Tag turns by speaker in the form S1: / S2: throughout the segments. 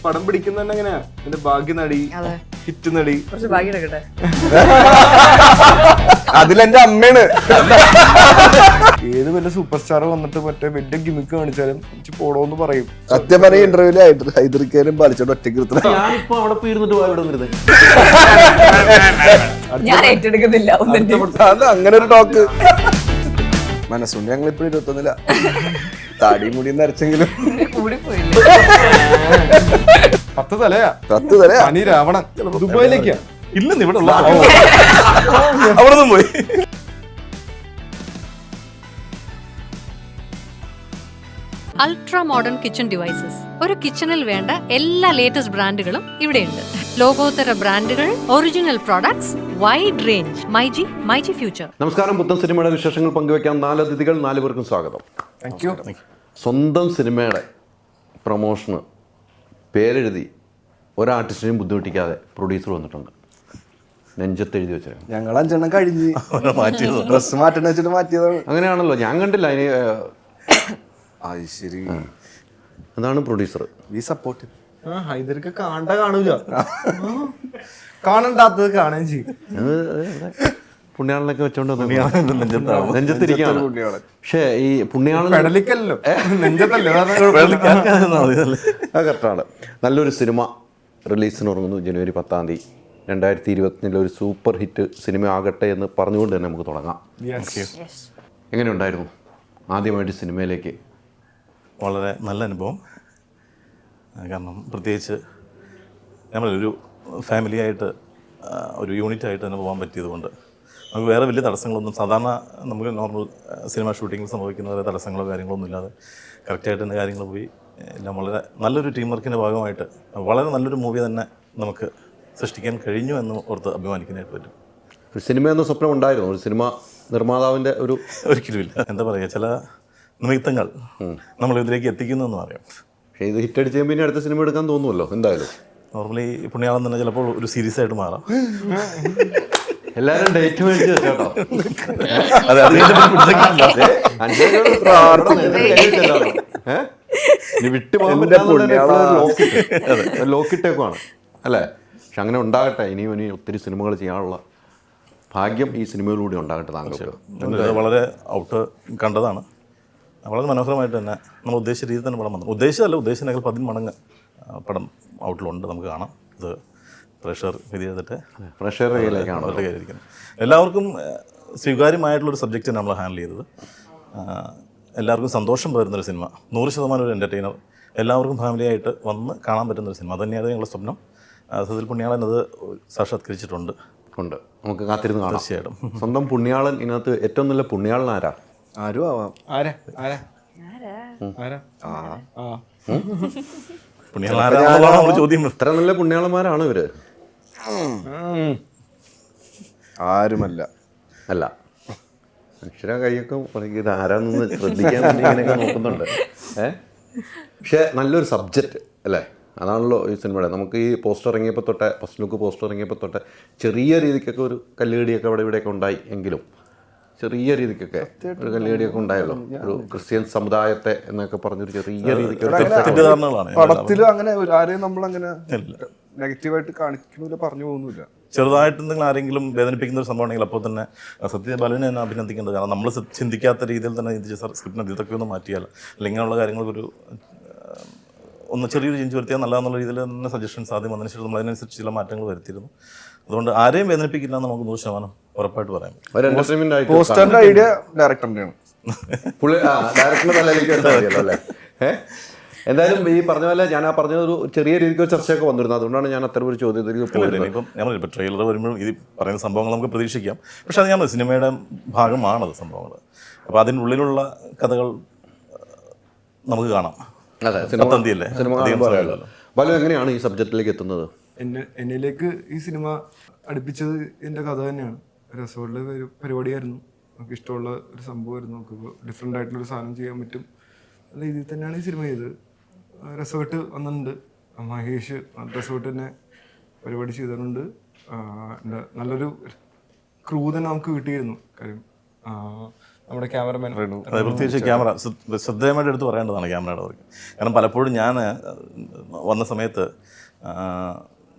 S1: പടം പിടിക്കുന്ന എങ്ങനെയാ എന്റെ ഭാഗ്യ നടി, ഹിറ്റ് നടി,
S2: അതിലെന്റെ അമ്മയാണ്.
S1: ഏത് വല്ല സൂപ്പർ സ്റ്റാർ വന്നിട്ട് മറ്റേ വലിയ ഗിമിക്ക് കാണിച്ചാലും എനിക്ക് പോടോന്ന് പറയും.
S2: സത്യം പറഞ്ഞ ഇന്റർവ്യൂല് ഹൈദർക്കാരും പാലിച്ചോണ്ട് ഒറ്റയ്ക്ക്
S3: ഞാനിപ്പോ അവിടെ പോയിരുന്നിട്ട്
S2: അങ്ങനെ ഒരു ടോക്ക് മനസ്സുണ്ട്. ഞങ്ങൾ ഇപ്പഴും 21 താടിയും മുടിയും നരച്ചെങ്കിലും
S1: 10 തലയാ
S2: 10 തലയാ.
S1: പനി രാവണൻ ദുബായിലേക്കാ
S3: ഇല്ലെന്ന് ഇവിടെ ഉള്ള അവിടെ നിന്നും പോയി.
S4: Ultra modern kitchen devices. ഒരു കിച്ചണിൽ വേണ്ട എല്ലാ ലേറ്റസ്റ്റ് ബ്രാൻഡുകളും ഇവിടെയുണ്ട്. ലോകോത്തര ബ്രാൻഡുകൾ, original products, wide range. MyG future.
S3: നമസ്കാരം. പുത്തൻ സിനിമയുടെ വിശേഷങ്ങൾ പങ്കുവയ്ക്കാൻ 4 അതിഥികൾ, 4 പേർക്കും സ്വാഗതം.
S1: Thank you.
S3: സ്വന്തം സിനിമയുടെ പ്രൊമോഷന് പേരെഴുതി ഒരാർട്ടിസ്റ്റിനെയും ബുദ്ധിമുട്ടിക്കാതെ പ്രൊഡ്യൂസർ വന്നിട്ടുണ്ട്. നെഞ്ചത്ത് എഴുതി വെച്ചിരുന്നു.
S2: ഞങ്ങൾ 5 എണ്ണം കഴിഞ്ഞ് ഡ്രസ് മാറ്റണ വെച്ചിട്ട് മാറ്റിയതാണ്.
S3: അങ്ങനെയാണല്ലോ, ഞാൻ കണ്ടില്ല അതിന്.
S2: ശരി,
S3: അതാണ് പ്രൊഡ്യൂസർ.
S2: V support.
S1: ഹൈദർക്ക് കാണൂല, കാണണ്ടാത്തത് കാണുകയും ചെയ്യും.
S3: പുണ്യാളനൊക്കെ വെച്ചോണ്ട് നെഞ്ചത്തിരിക്കുകയാണ്. പക്ഷേ ഈ പുണ്യാളൻ
S1: പെടലിക്കല്ലോ, നെഞ്ചത്തല്ലേ.
S3: അത് കറക്റ്റാണ്. നല്ലൊരു സിനിമ റിലീസിന് തുടങ്ങുന്നു ജനുവരി 10 2021 ഒരു സൂപ്പർ ഹിറ്റ് സിനിമ ആകട്ടെ എന്ന് പറഞ്ഞുകൊണ്ട് തന്നെ നമുക്ക് തുടങ്ങാം. എങ്ങനെയുണ്ടായിരുന്നു ആദ്യമായിട്ട് സിനിമയിലേക്ക്?
S5: വളരെ നല്ല അനുഭവം. കാരണം പ്രത്യേകിച്ച് നമ്മളൊരു ഫാമിലിയായിട്ട് ഒരു യൂണിറ്റായിട്ട് തന്നെ പോകാൻ പറ്റിയതുകൊണ്ട് നമുക്ക് വേറെ വലിയ തടസ്സങ്ങളൊന്നും, സാധാരണ നമുക്ക് നോർമൽ സിനിമ ഷൂട്ടിങ്ങിൽ സംഭവിക്കുന്ന വേറെ തടസ്സങ്ങളോ കാര്യങ്ങളൊന്നും ഇല്ലാതെ കറക്റ്റായിട്ട് തന്നെ കാര്യങ്ങൾ പോയി എല്ലാം വളരെ നല്ലൊരു ടീം വർക്കിൻ്റെ ഭാഗമായിട്ട് വളരെ നല്ലൊരു മൂവി തന്നെ നമുക്ക് സൃഷ്ടിക്കാൻ കഴിഞ്ഞു എന്ന് ഓർത്ത് അഭിമാനിക്കാനായിട്ട് പറ്റും.
S3: ഒരു സിനിമ എന്ന സ്വപ്നം ഉണ്ടായിരുന്നു? ഒരു സിനിമ നിർമ്മാതാവിൻ്റെ ഒരു
S5: ഒരിക്കലുമില്ല. എന്താ പറയുക, ചില നിമിത്തങ്ങൾ നമ്മൾ ഇതിലേക്ക് എത്തിക്കുന്നു എന്ന് പറയാം.
S3: പക്ഷേ ഇത് ഹിറ്റ് അടിച്ച് പിന്നെ അടുത്ത സിനിമ എടുക്കാൻ തോന്നുമല്ലോ എന്തായാലും.
S5: നോർമലി പുണ്യാളം തന്നെ ചിലപ്പോൾ ഒരു സീരീസ് ആയിട്ട് മാറാം.
S3: എല്ലാവരും ഡേറ്റ് മേടിച്ച് കേട്ടോ. ലോക്കിട്ടേക്കുവാണ് അല്ലേ? പക്ഷെ അങ്ങനെ ഉണ്ടാകട്ടെ. ഇനിയും ഒത്തിരി സിനിമകൾ ചെയ്യാനുള്ള ഭാഗ്യം ഈ സിനിമയിലൂടെ ഉണ്ടാകട്ടെ താങ്കൾക്ക്.
S5: വളരെ ഔട്ട് കണ്ടതാണ്. വളരെ മനോഹരമായിട്ട് തന്നെ നമ്മൾ ഉദ്ദേശിച്ച രീതിയിൽ തന്നെ പടം വന്നു. ഉദ്ദേശിച്ചതിനേക്കാൾ 10 മടങ്ങ് പടം ഔട്ടിലുണ്ട്, നമുക്ക് കാണാം. ഇത് പ്രഷർ വിധി ചെയ്തിട്ട്
S3: പ്രഷറിലേക്കാണ്
S5: കയറിയിരിക്കുന്നത്. എല്ലാവർക്കും സ്വീകാര്യമായിട്ടുള്ളൊരു സബ്ജക്റ്റ് നമ്മൾ ഹാൻഡിൽ ചെയ്തത്. എല്ലാവർക്കും സന്തോഷം പകരുന്നൊരു സിനിമ, 100% ഒരു എൻ്റർടൈനർ, എല്ലാവർക്കും ഫാമിലിയായിട്ട് വന്ന് കാണാൻ പറ്റുന്നൊരു സിനിമ. അതുതന്നെയാണ് ഞങ്ങളുടെ സ്വപ്നം. സതിൽ പുണ്യാളൻ അത് സാക്ഷാത്കരിച്ചിട്ടുണ്ട്.
S3: നമുക്ക് കാത്തിരുന്ന് കാണാം.
S5: തീർച്ചയായിട്ടും.
S3: സ്വന്തം പുണ്യാളൻ. ഇതിനകത്ത് ഏറ്റവും നല്ല പുണ്യാളൻ ആരാ?
S2: ആരും ആവാം.
S5: ചോദ്യം.
S3: ഇത്ര നല്ല പുണ്യാളന്മാരാണ് ഇവര്?
S2: ആരുമല്ല.
S3: അല്ല, അക്ഷര കൈയൊക്കെ ഇത് ആരാന്നൊന്ന് ശ്രദ്ധിക്കാൻ വേണ്ടി ഇങ്ങനെയൊക്കെ നോക്കുന്നുണ്ട്. പക്ഷേ നല്ലൊരു സബ്ജക്റ്റ് അല്ലേ? അതാണല്ലോ ഈ സിനിമയുടെ. നമുക്ക് ഈ പോസ്റ്റർ ഇറങ്ങിയപ്പോൾ തൊട്ട്, ഫസ്റ്റ് ലുക്ക് പോസ്റ്റർ ഇറങ്ങിയപ്പോൾ തൊട്ട് ചെറിയ രീതിക്കൊക്കെ ഒരു കല്ലുകടിയൊക്കെ അവിടെ ഇവിടെയൊക്കെ ഉണ്ടായി എങ്കിലും ചെറിയ രീതിക്കൊക്കെ ഒരു കല്ലുകടിയൊക്കെ ഉണ്ടായല്ലോ. ഒരു ക്രിസ്ത്യൻ സമുദായത്തെ എന്നൊക്കെ പറഞ്ഞൊരു ചെറിയ രീതിക്ക്
S2: പടത്തിലും അങ്ങനെ ആരെയും നമ്മളങ്ങനെ നെഗറ്റീവായിട്ട് കാണിക്കുന്നില്ല, പറഞ്ഞു പോകുന്നില്ല.
S5: ചെറുതായിട്ട് എന്തെങ്കിലും ആരെങ്കിലും വേദനിപ്പിക്കുന്ന ഒരു സംഭവം ഉണ്ടെങ്കിൽ അപ്പോൾ തന്നെ സത്യബാലനെ തന്നെ അഭിനന്ദിക്കേണ്ടത്. കാരണം നമ്മൾ ചിന്തിക്കാത്ത രീതിയിൽ തന്നെ സ്ക്രിപ്റ്റിന് ഇതൊക്കെ ഒന്ന് മാറ്റിയാൽ അല്ലെങ്കിൽ ഇങ്ങനെയുള്ള കാര്യങ്ങൾക്കൊരു ഒന്ന് ചെറിയൊരു ചേഞ്ച് വരുത്തിയാൽ നല്ലതെന്നുള്ള രീതിയിൽ തന്നെ സജഷൻസ് ആദ്യം വന്നതിന് ശേഷം നമ്മൾ അതിനനുസരിച്ച് ചില മാറ്റങ്ങൾ വരുത്തിയിരുന്നു. അതുകൊണ്ട് ആരെയും വേദനിപ്പിക്കില്ല എന്ന് നമുക്ക് 100% ഉറപ്പായിട്ട് പറയാം.
S2: പോസ്റ്ററിന്റെ ഐഡിയ ഡയറക്ടറിന്റെയാണ്.
S3: എന്തായാലും ഈ പറഞ്ഞ പോലെ ഞാൻ ആ പറഞ്ഞൊരു ചെറിയ രീതിക്ക് ചർച്ചയൊക്കെ വന്നിരുന്നു. അതുകൊണ്ടാണ് ഞാൻ അത്തരം ഒരു ചോദ്യത്തിലേക്ക് പോയിരുന്നത്.
S5: ഇപ്പം ഞങ്ങളിപ്പോൾ ട്രെയിലർ വരുമ്പോഴും ഇത് പറയുന്ന സംഭവങ്ങൾ നമുക്ക് പ്രതീക്ഷിക്കാം. പക്ഷെ അത് ഞാൻ സിനിമയുടെ ഭാഗമാണത് സംഭവങ്ങൾ. അപ്പോൾ അതിനുള്ളിലുള്ള കഥകൾ നമുക്ക് കാണാം.
S3: അതെ, ബാലു എങ്ങനെയാണ് ഈ സബ്ജക്റ്റിലേക്ക് എത്തുന്നത്?
S1: എന്നിലേക്ക് ഈ സിനിമ അടുപ്പിച്ചത് എൻ്റെ കഥ തന്നെയാണ്. രസമുള്ള ഒരു പരിപാടിയായിരുന്നു. നമുക്ക് ഇഷ്ടമുള്ള ഒരു സംഭവമായിരുന്നു. നമുക്ക് ഡിഫറെൻ്റ് ആയിട്ടുള്ളൊരു സാധനം ചെയ്യാൻ പറ്റും അല്ല രീതിയിൽ തന്നെയാണ് ഈ സിനിമ ചെയ്തത്. രസമായിട്ട് വന്നിട്ടുണ്ട്. മഹേഷ് രസമായിട്ട് തന്നെ പരിപാടി ചെയ്തിട്ടുണ്ട്. നല്ലൊരു ക്രൂ തന്നെ നമുക്ക് കിട്ടിയിരുന്നു. കാര്യം നമ്മുടെ ക്യാമറമാൻ
S5: അതായത് പ്രത്യേകിച്ച് ക്യാമറ ശ്രദ്ധേയമായിട്ട് എടുത്ത് പറയേണ്ടതാണ് ക്യാമറയുടെ വർക്ക്. കാരണം പലപ്പോഴും ഞാൻ വന്ന സമയത്ത്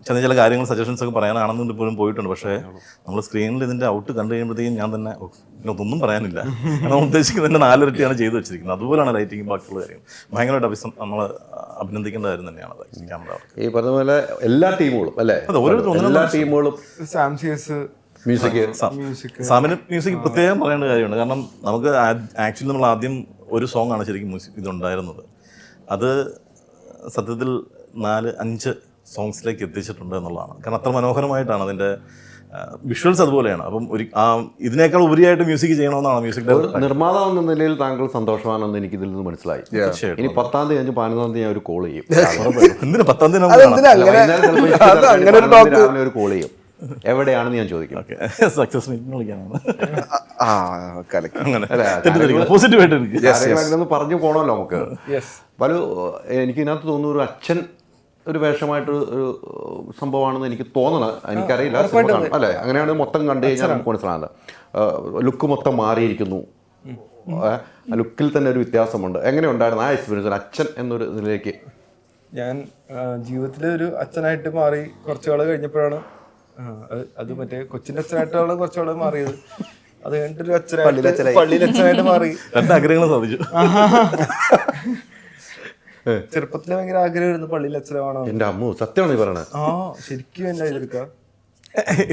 S5: ചില കാര്യങ്ങൾ സജഷൻസ് ഒക്കെ പറയാനാണെന്നുണ്ട് പോലും പോയിട്ടുണ്ട്. പക്ഷേ നമ്മൾ സ്ക്രീനിൽ ഇതിൻ്റെ ഔട്ട് കണ്ടു കഴിയുമ്പോഴത്തേക്കും ഞാൻ തന്നെ ഒന്നും പറയാനില്ല. നമ്മൾ ഉദ്ദേശിക്കുന്നതിൻ്റെ 4 ഇരട്ടിയാണ് ചെയ്തു വെച്ചിരിക്കുന്നത്. അതുപോലെയാണ് ലൈറ്റിങ് ബാക്കിയുള്ള കാര്യം. ഭയങ്കരമായിട്ട് നമ്മൾ അഭിനന്ദിക്കേണ്ട കാര്യം തന്നെയാണ് ക്യാമറ വർക്ക്.
S3: ഈ പറഞ്ഞ പോലെ എല്ലാ ടീമുകളും അല്ലേ, എല്ലാ ടീമുകളും
S1: സാംസിയസ്
S3: മ്യൂസിക്
S5: സാമിന് മ്യൂസിക് പ്രത്യേകം പറയേണ്ട കാര്യമുണ്ട്. കാരണം നമുക്ക് ആക്ച്വലി നമ്മൾ ആദ്യം ഒരു സോങ് ആണ് ശരിക്കും മ്യൂസിക് ഇതുണ്ടായിരുന്നത്. അത് സത്യത്തിൽ 4-5 സോങ്സിലേക്ക് എത്തിച്ചിട്ടുണ്ട് എന്നുള്ളതാണ്. കാരണം അത്ര മനോഹരമായിട്ടാണ് അതിൻ്റെ വിഷ്വൽസ് അതുപോലെയാണ്. അപ്പം ഇതിനേക്കാൾ ഉപരിയായിട്ട് മ്യൂസിക് ചെയ്യണമെന്നാണ് മ്യൂസിക്
S3: നിർമ്മാതാവ് എന്ന നിലയിൽ താങ്കൾ സന്തോഷമാണെന്ന് എനിക്ക് ഇതിൽ നിന്ന് മനസ്സിലായി. ഇനി 10-ം തീയതി 15-ം തീയതി ഞാൻ ഒരു കോൾ ചെയ്യും.
S5: എന്തിനാ 10-ം തീയതി
S3: രാവിലെ ഒരു കോൾ ചെയ്യും. എവിടെയാണെന്ന് ഞാൻ ചോദിക്കും.
S5: സക്സസ് മീറ്റിംഗ് വിളിക്കാനാണ്.
S3: അങ്ങനെ പറഞ്ഞു പോകണമല്ലോ നമുക്ക്. എനിക്ക് ഇതിനകത്ത് തോന്നുന്നു ഒരു അച്ഛൻ ഒരു വേഷമായിട്ട് ഒരു സംഭവമാണെന്ന് എനിക്ക് തോന്നണം. എനിക്കറിയില്ല, അല്ലേ? അങ്ങനെയാണ് മൊത്തം കണ്ടു കഴിഞ്ഞാൽ നമുക്ക് മനസ്സിലാകുന്നത്. ലുക്ക് മൊത്തം മാറിയിരിക്കുന്നു. ലുക്കിൽ തന്നെ ഒരു വ്യത്യാസമുണ്ട്. എങ്ങനെ ഉണ്ടായിരുന്നു ആ എക്സ്പീരിയൻസ് അച്ഛൻ എന്നൊരു ഇതിലേക്ക്?
S1: ഞാൻ ജീവിതത്തിൽ ഒരു അച്ഛനായിട്ട് മാറി കുറച്ചുകാലം കഴിഞ്ഞപ്പോഴാണ് അത് മറ്റേ കൊച്ചിൻ്റെ അച്ഛനായിട്ടാണ് കുറച്ചുകൂടെ മാറിയത്. അത് കഴിഞ്ഞിട്ടൊരു അച്ഛനായിട്ട് പള്ളിയിലച്ഛനായിട്ട് മാറി.
S5: 2 ആഗ്രഹങ്ങൾ സാധിച്ചു.
S1: ചെറുപ്പത്തിലെ ഭയങ്കര ആഗ്രഹമായിരുന്നു പള്ളിയിൽ അച്ഛനാണോ.
S3: എന്റെ അമ്മ സത്യമാണ് ഈ പറയണത്.
S1: ശരിക്കും എന്നെ എതിർക്കാം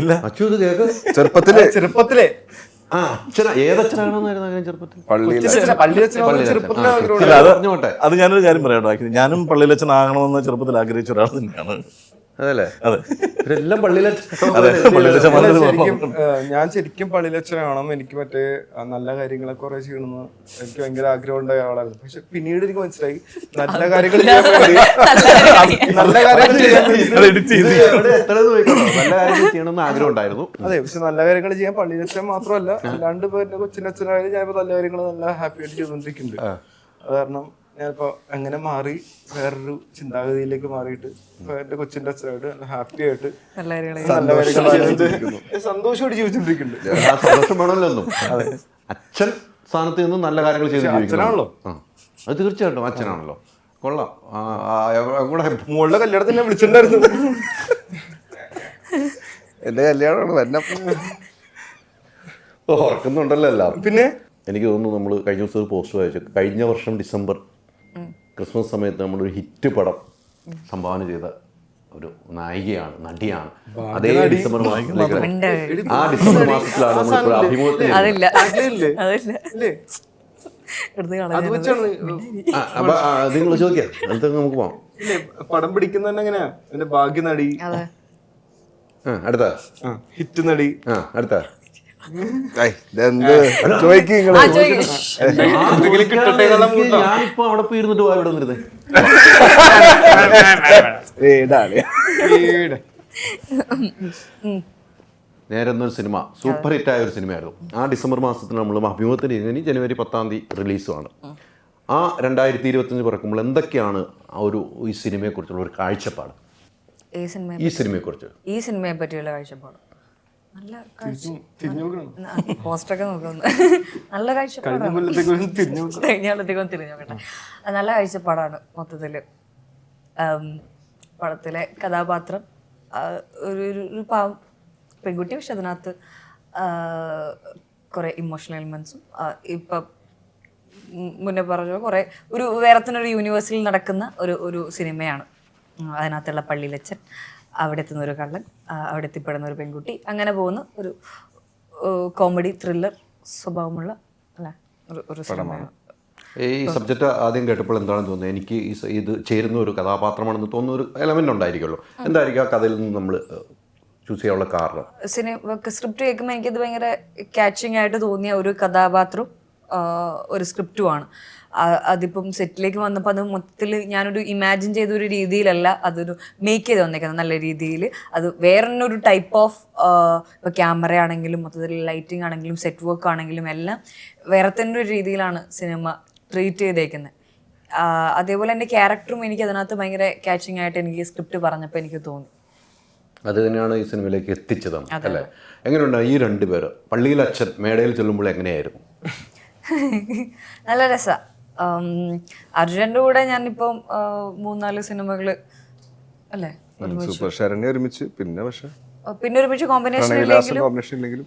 S5: ഇല്ല.
S3: അച്ഛൻ ഇത് കേക്ക്
S1: ചെറുപ്പത്തിലെ
S3: ഏതച്ഛനാണോന്നായിരുന്നു ചെറുപ്പത്തിൽ?
S5: അത് ഞാനൊരു കാര്യം പറയാം. ഞാനും പള്ളിയിലച്ഛനാകണമെന്ന് ചെറുപ്പത്തിൽ ആഗ്രഹിച്ച ഒരാൾ തന്നെയാണ്.
S3: അതല്ലേ?
S5: അതെ.
S3: ഇവരെല്ലാം പള്ളിയിലച്ഛൻ.
S1: ഞാൻ ശരിക്കും പള്ളിയിലച്ഛനാവണം, എനിക്ക് മറ്റേ നല്ല കാര്യങ്ങളെ കുറെ ചെയ്യണമെന്ന് എനിക്ക് ഭയങ്കര ആഗ്രഹം ഉണ്ടായ ആളായിരുന്നു. പക്ഷെ പിന്നീട് എനിക്ക് മനസ്സിലായി നല്ല കാര്യങ്ങൾ
S3: ചെയ്യണമെന്ന് ആഗ്രഹം ഉണ്ടായിരുന്നു.
S1: അതെ, പക്ഷെ നല്ല കാര്യങ്ങൾ ചെയ്യാൻ പള്ളിയിലച്ഛൻ മാത്രമല്ല, അല്ലാണ്ട് പേരുടെ കൊച്ചിൻ്റെ അച്ഛനായാലും ഞാനിപ്പോ നല്ല കാര്യങ്ങൾ നല്ല ഹാപ്പി ആയിട്ട് ചെയ്തുകൊണ്ടിരിക്കുന്നുണ്ട്. അത് കാരണം ഞാനിപ്പോ അങ്ങനെ മാറി വേറൊരു ചിന്താഗതിയിലേക്ക് മാറിയിട്ട് എന്റെ കൊച്ചിന്റെ അച്ഛനായിട്ട് നല്ല ഹാപ്പി ആയിട്ട് സന്തോഷമായിട്ട് ജീവിച്ചോണ്ടിരിക്കുന്നുണ്ട്.
S3: സന്തോഷം വേണമല്ലോ ഒന്നും. അച്ഛൻ സ്ഥാനത്ത് നിന്ന് നല്ല കാര്യങ്ങൾ ചെയ്ത്
S1: അച്ഛനാണല്ലോ.
S3: അത് തീർച്ചയായിട്ടും അച്ഛനാണല്ലോ. കൊള്ളാം.
S1: മോളുടെ കല്യാണത്തിന് വിളിച്ചിട്ടുണ്ടായിരുന്നു.
S2: എന്റെ കല്യാണമാണ് വന്ന
S3: ഓർക്കുന്നുണ്ടല്ലോ എല്ലാം.
S1: പിന്നെ
S3: എനിക്ക് തോന്നുന്നു നമ്മൾ കഴിഞ്ഞ ദിവസം ഒരു പോസ്റ്റ് വായിച്ചു. കഴിഞ്ഞ വർഷം ഡിസംബർ ക്രിസ്മസ് സമയത്ത് നമ്മളൊരു ഹിറ്റ് പടം സംഭാവന ചെയ്ത ഒരു നായികയാണ്, നടിയാണ്. അതേ ഡിസംബർ മാസത്തിലാണ് നമ്മൾ അഭിമുഖത്തിൽ. നിങ്ങൾ ചോദിക്കാം, അടുത്ത നമുക്ക് പോവാം.
S1: പടം പിടിക്കുന്ന എങ്ങനെയാ എന്റെ ഭാഗ്യ നടി,
S3: അടുത്ത
S1: ഹിറ്റ് നടി,
S3: അടുത്ത ഞാനിപ്പോ അവിടെ പോയിരുന്നിട്ട് ഇവിടെ വന്നിരുന്നേ. നേരെ എന്നൊരു സിനിമ സൂപ്പർ ഹിറ്റായ ഒരു സിനിമയായിരുന്നു. ആ ഡിസംബർ മാസത്തിൽ നമ്മൾ അഭിമുഖത്തിന് ഇനി ജനുവരി 10-ാം തീയതി റിലീസുമാണ്. ആ 2025 പിറക്കുമ്പോൾ എന്തൊക്കെയാണ് ഈ സിനിമയെക്കുറിച്ചുള്ള ഒരു കാഴ്ചപ്പാട്? ഈ സിനിമയെ പറ്റിയുള്ള കാഴ്ചപ്പാട്
S6: നല്ല പോസ്റ്ററൊക്കെ നോക്കുന്നു. നല്ല കാഴ്ചപ്പാടാണ്. നല്ല കാഴ്ചപ്പാടാണ് മൊത്തത്തില്. പടത്തിലെ കഥാപാത്രം ഒരു പാവം പെൺകുട്ടി, പക്ഷെ അതിനകത്ത് കുറെ ഇമോഷണൽ എലിമെന്റ്സും ഇപ്പം മുന്നേ പറഞ്ഞ കുറെ വേറെ തന്നെ ഒരു യൂണിവേഴ്സിൽ നടക്കുന്ന ഒരു സിനിമയാണ്. അതിനകത്തുള്ള പള്ളിയിലച്ഛൻ, അവിടെ എത്തുന്ന ഒരു കള്ളൻ, അവിടെ എത്തിപ്പെടുന്ന ഒരു പെൺകുട്ടി, അങ്ങനെ പോകുന്ന ഒരു കോമഡി ത്രില്ലർ സ്വഭാവമുള്ള ഒരു സിനിമയാണ്.
S3: ഈ സബ്ജക്റ്റ് ആദ്യം കേട്ടപ്പോൾ എന്താണെന്ന് തോന്നുന്നത്, എനിക്ക് ഇത് ചേരുന്ന ഒരു കഥാപാത്രമാണെന്ന് തോന്നുന്ന ഒരു എലമെന്റ് ഉണ്ടായിരിക്കുമല്ലോ. എന്തായിരിക്കും ആ കഥയിൽ നിന്ന് നമ്മൾ ചൂസ് ചെയ്യാനുള്ള കാരണം?
S6: സ്ക്രിപ്റ്റ് കേൾക്കുമ്പോൾ എനിക്കത് ഭയങ്കര ക്യാച്ചിങ് ആയിട്ട് തോന്നിയ ഒരു കഥാപാത്രവും ഒരു സ്ക്രിപ്റ്റുമാണ്. അതിപ്പം സെറ്റിലേക്ക് വന്നപ്പോൾ അത് മൊത്തത്തിൽ ഞാനൊരു ഇമാജിൻ ചെയ്ത ഒരു രീതിയിലല്ല അതൊരു മേക്ക് ചെയ്ത് വന്നേക്കുന്നത്. നല്ല രീതിയിൽ അത് വേറൊരു ടൈപ്പ് ഓഫ് ഇപ്പോൾ ക്യാമറ ആണെങ്കിലും മൊത്തത്തിൽ ലൈറ്റിംഗ് ആണെങ്കിലും സെറ്റ് വർക്ക് ആണെങ്കിലും എല്ലാം വേറെ തന്നെ ഒരു രീതിയിലാണ് സിനിമ ട്രീറ്റ് ചെയ്തേക്കുന്നത്. അതേപോലെ എൻ്റെ ക്യാരക്ടറും എനിക്ക് അതിനകത്ത് ഭയങ്കര ക്യാച്ചിങ് ആയിട്ട് എനിക്ക് സ്ക്രിപ്റ്റ് പറഞ്ഞപ്പോൾ എനിക്ക് തോന്നി.
S3: അത് തന്നെയാണ് ഈ സിനിമയിലേക്ക് എത്തിച്ചത് അല്ലേ? എങ്ങനെയുണ്ടായി ഈ 2 പേര്? പള്ളിയിൽ അച്ഛൻ മേടയിൽ ചെല്ലുമ്പോൾ എങ്ങനെയായിരുന്നു?
S6: നല്ല രസമാണ്. അർജുൻ്റെ കൂടെ ഞാനിപ്പം 3-4 സിനിമകൾ അല്ലേ
S2: സൂപ്പർ ശരണ്യ ഒരുമിച്ച്, പിന്നെ പക്ഷെ
S6: പിന്നെ ഒരുമിച്ച് കോമ്പിനേഷൻ
S2: കോമ്പിനേഷൻ ഇല്ലെങ്കിലും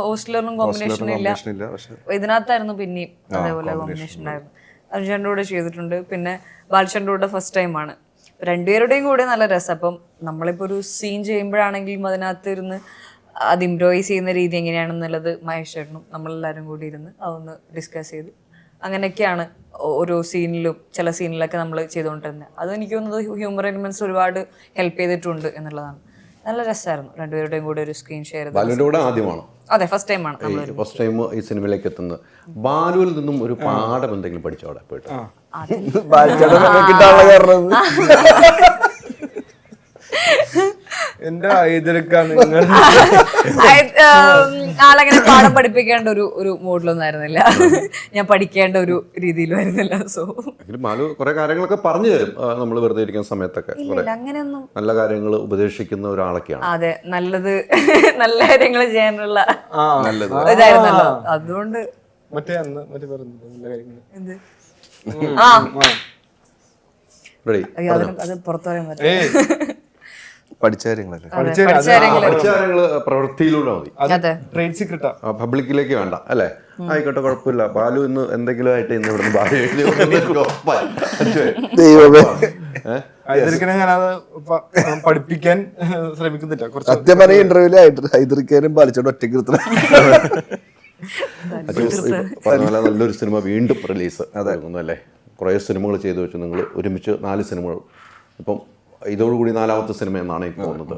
S6: ഹോസ്റ്റലറിനും കോമ്പിനേഷൻ ഇല്ല.
S2: പക്ഷെ
S6: ഇതിനകത്തായിരുന്നു പിന്നെയും അതേപോലെ കോമ്പിനേഷൻ ഉണ്ടായിരുന്നു. അർജുൻ്റെ കൂടെ ചെയ്തിട്ടുണ്ട്. പിന്നെ ബാൽഷൻ്റെ കൂടെ ഫസ്റ്റ് ടൈമാണ്. രണ്ടുപേരുടെയും കൂടെ നല്ല രസം. അപ്പം നമ്മളിപ്പോൾ ഒരു സീൻ ചെയ്യുമ്പോഴാണെങ്കിലും അതിനകത്ത് ഇരുന്ന് അത് ഇംപ്രൂവൈസ് ചെയ്യുന്ന രീതി എങ്ങനെയാണെന്നുള്ളത് മഹേഷ് ചേട്ടനും നമ്മളെല്ലാവരും കൂടി ഇരുന്ന് അതൊന്ന് ഡിസ്കസ് ചെയ്ത് അങ്ങനെയൊക്കെയാണ് ഓരോ സീനിലും ചില സീനിലൊക്കെ നമ്മൾ ചെയ്തുകൊണ്ടിരുന്നത്. അത് എനിക്ക് തോന്നുന്നത് ഹ്യൂമർ എലിമെന്റ്സ് ഒരുപാട് ഹെൽപ്പ് ചെയ്തിട്ടുണ്ട് എന്നുള്ളതാണ്. നല്ല രസമായിരുന്നു രണ്ടുപേരുടെയും കൂടെ ഒരു സ്ക്രീൻ ഷെയർ.
S3: ബാലുവിൻ്റെ കൂടെ ആദ്യമാണ്,
S6: അതെ ഫസ്റ്റ് ടൈമാണ് നമ്മൾ
S3: ഫസ്റ്റ് ടൈം ഈ സിനിമയിലേക്ക് എത്തുന്നത്. ബാലുവിൽ നിന്നും ഒരു പാഠം എന്തെങ്കിലും പഠിച്ചോ അവിടെ പോയിട്ട്?
S2: കിട്ടാനുള്ള കാരണം
S1: എന്റെ ആയുധരക്കാണ് നിങ്ങൾ.
S6: ആളങ്ങനെ പാഠം പഠിപ്പിക്കേണ്ട ഒരു മോഡിലൊന്നും ആയിരുന്നില്ല. ഞാൻ പഠിക്കേണ്ട ഒരു രീതിയിലും ആയിരുന്നില്ല. സോ
S3: ബാലു കുറെ കാര്യങ്ങളൊക്കെ പറഞ്ഞു തരും നമ്മൾ വെറുതെ ഇരിക്കുന്ന സമയത്തൊക്കെ.
S6: അങ്ങനെയൊന്നും
S3: നല്ല കാര്യങ്ങൾ ഉപദേശിക്കുന്ന ഒരാളൊക്കെയാണ്.
S6: അതെ, നല്ല കാര്യങ്ങൾ ചെയ്യാനുള്ള ഇതായിരുന്നല്ലോ. അതുകൊണ്ട്
S1: മറ്റേ പറഞ്ഞു നല്ല കാര്യങ്ങൾ
S6: എന്ത്
S3: റെഡി
S6: അത് പുറത്തു പറയാൻ പറ്റും.
S2: പഠിച്ച കാര്യങ്ങളല്ലേ,
S3: പഠിച്ച കാര്യങ്ങൾ പ്രവൃത്തിയിലൂടെ മതി.
S1: ട്രേഡ് സീക്രട്ടാ,
S3: പബ്ലിക്കിലേക്ക് വേണ്ട അല്ലേ? ആയിക്കോട്ടെ, കുഴപ്പമില്ല. ബാലു ഇന്ന് എന്തെങ്കിലും ആയിട്ട് ഇന്ന് ഇവിടുന്ന് ബാലു
S1: ആയുധരക്കനെ ഞാനത് പഠിപ്പിക്കാൻ ശ്രമിക്കുന്നില്ല. കുറച്ച്
S2: സത്യം പറഞ്ഞ ഇന്റർവ്യൂല് ഹൈദർക്കാരും പാലിച്ചോണ്ട് ഒറ്റയ്ക്ക്
S3: പറഞ്ഞ പോലെ നല്ലൊരു സിനിമ വീണ്ടും റിലീസ് അതായിരുന്നു അല്ലേ? കുറേ സിനിമകൾ ചെയ്തു വെച്ചു നിങ്ങൾ ഒരുമിച്ച്, 4 സിനിമകൾ. ഇപ്പം ഇതോടുകൂടി 4ാമത്തെ സിനിമ എന്നാണ് ഈ പോകുന്നത്.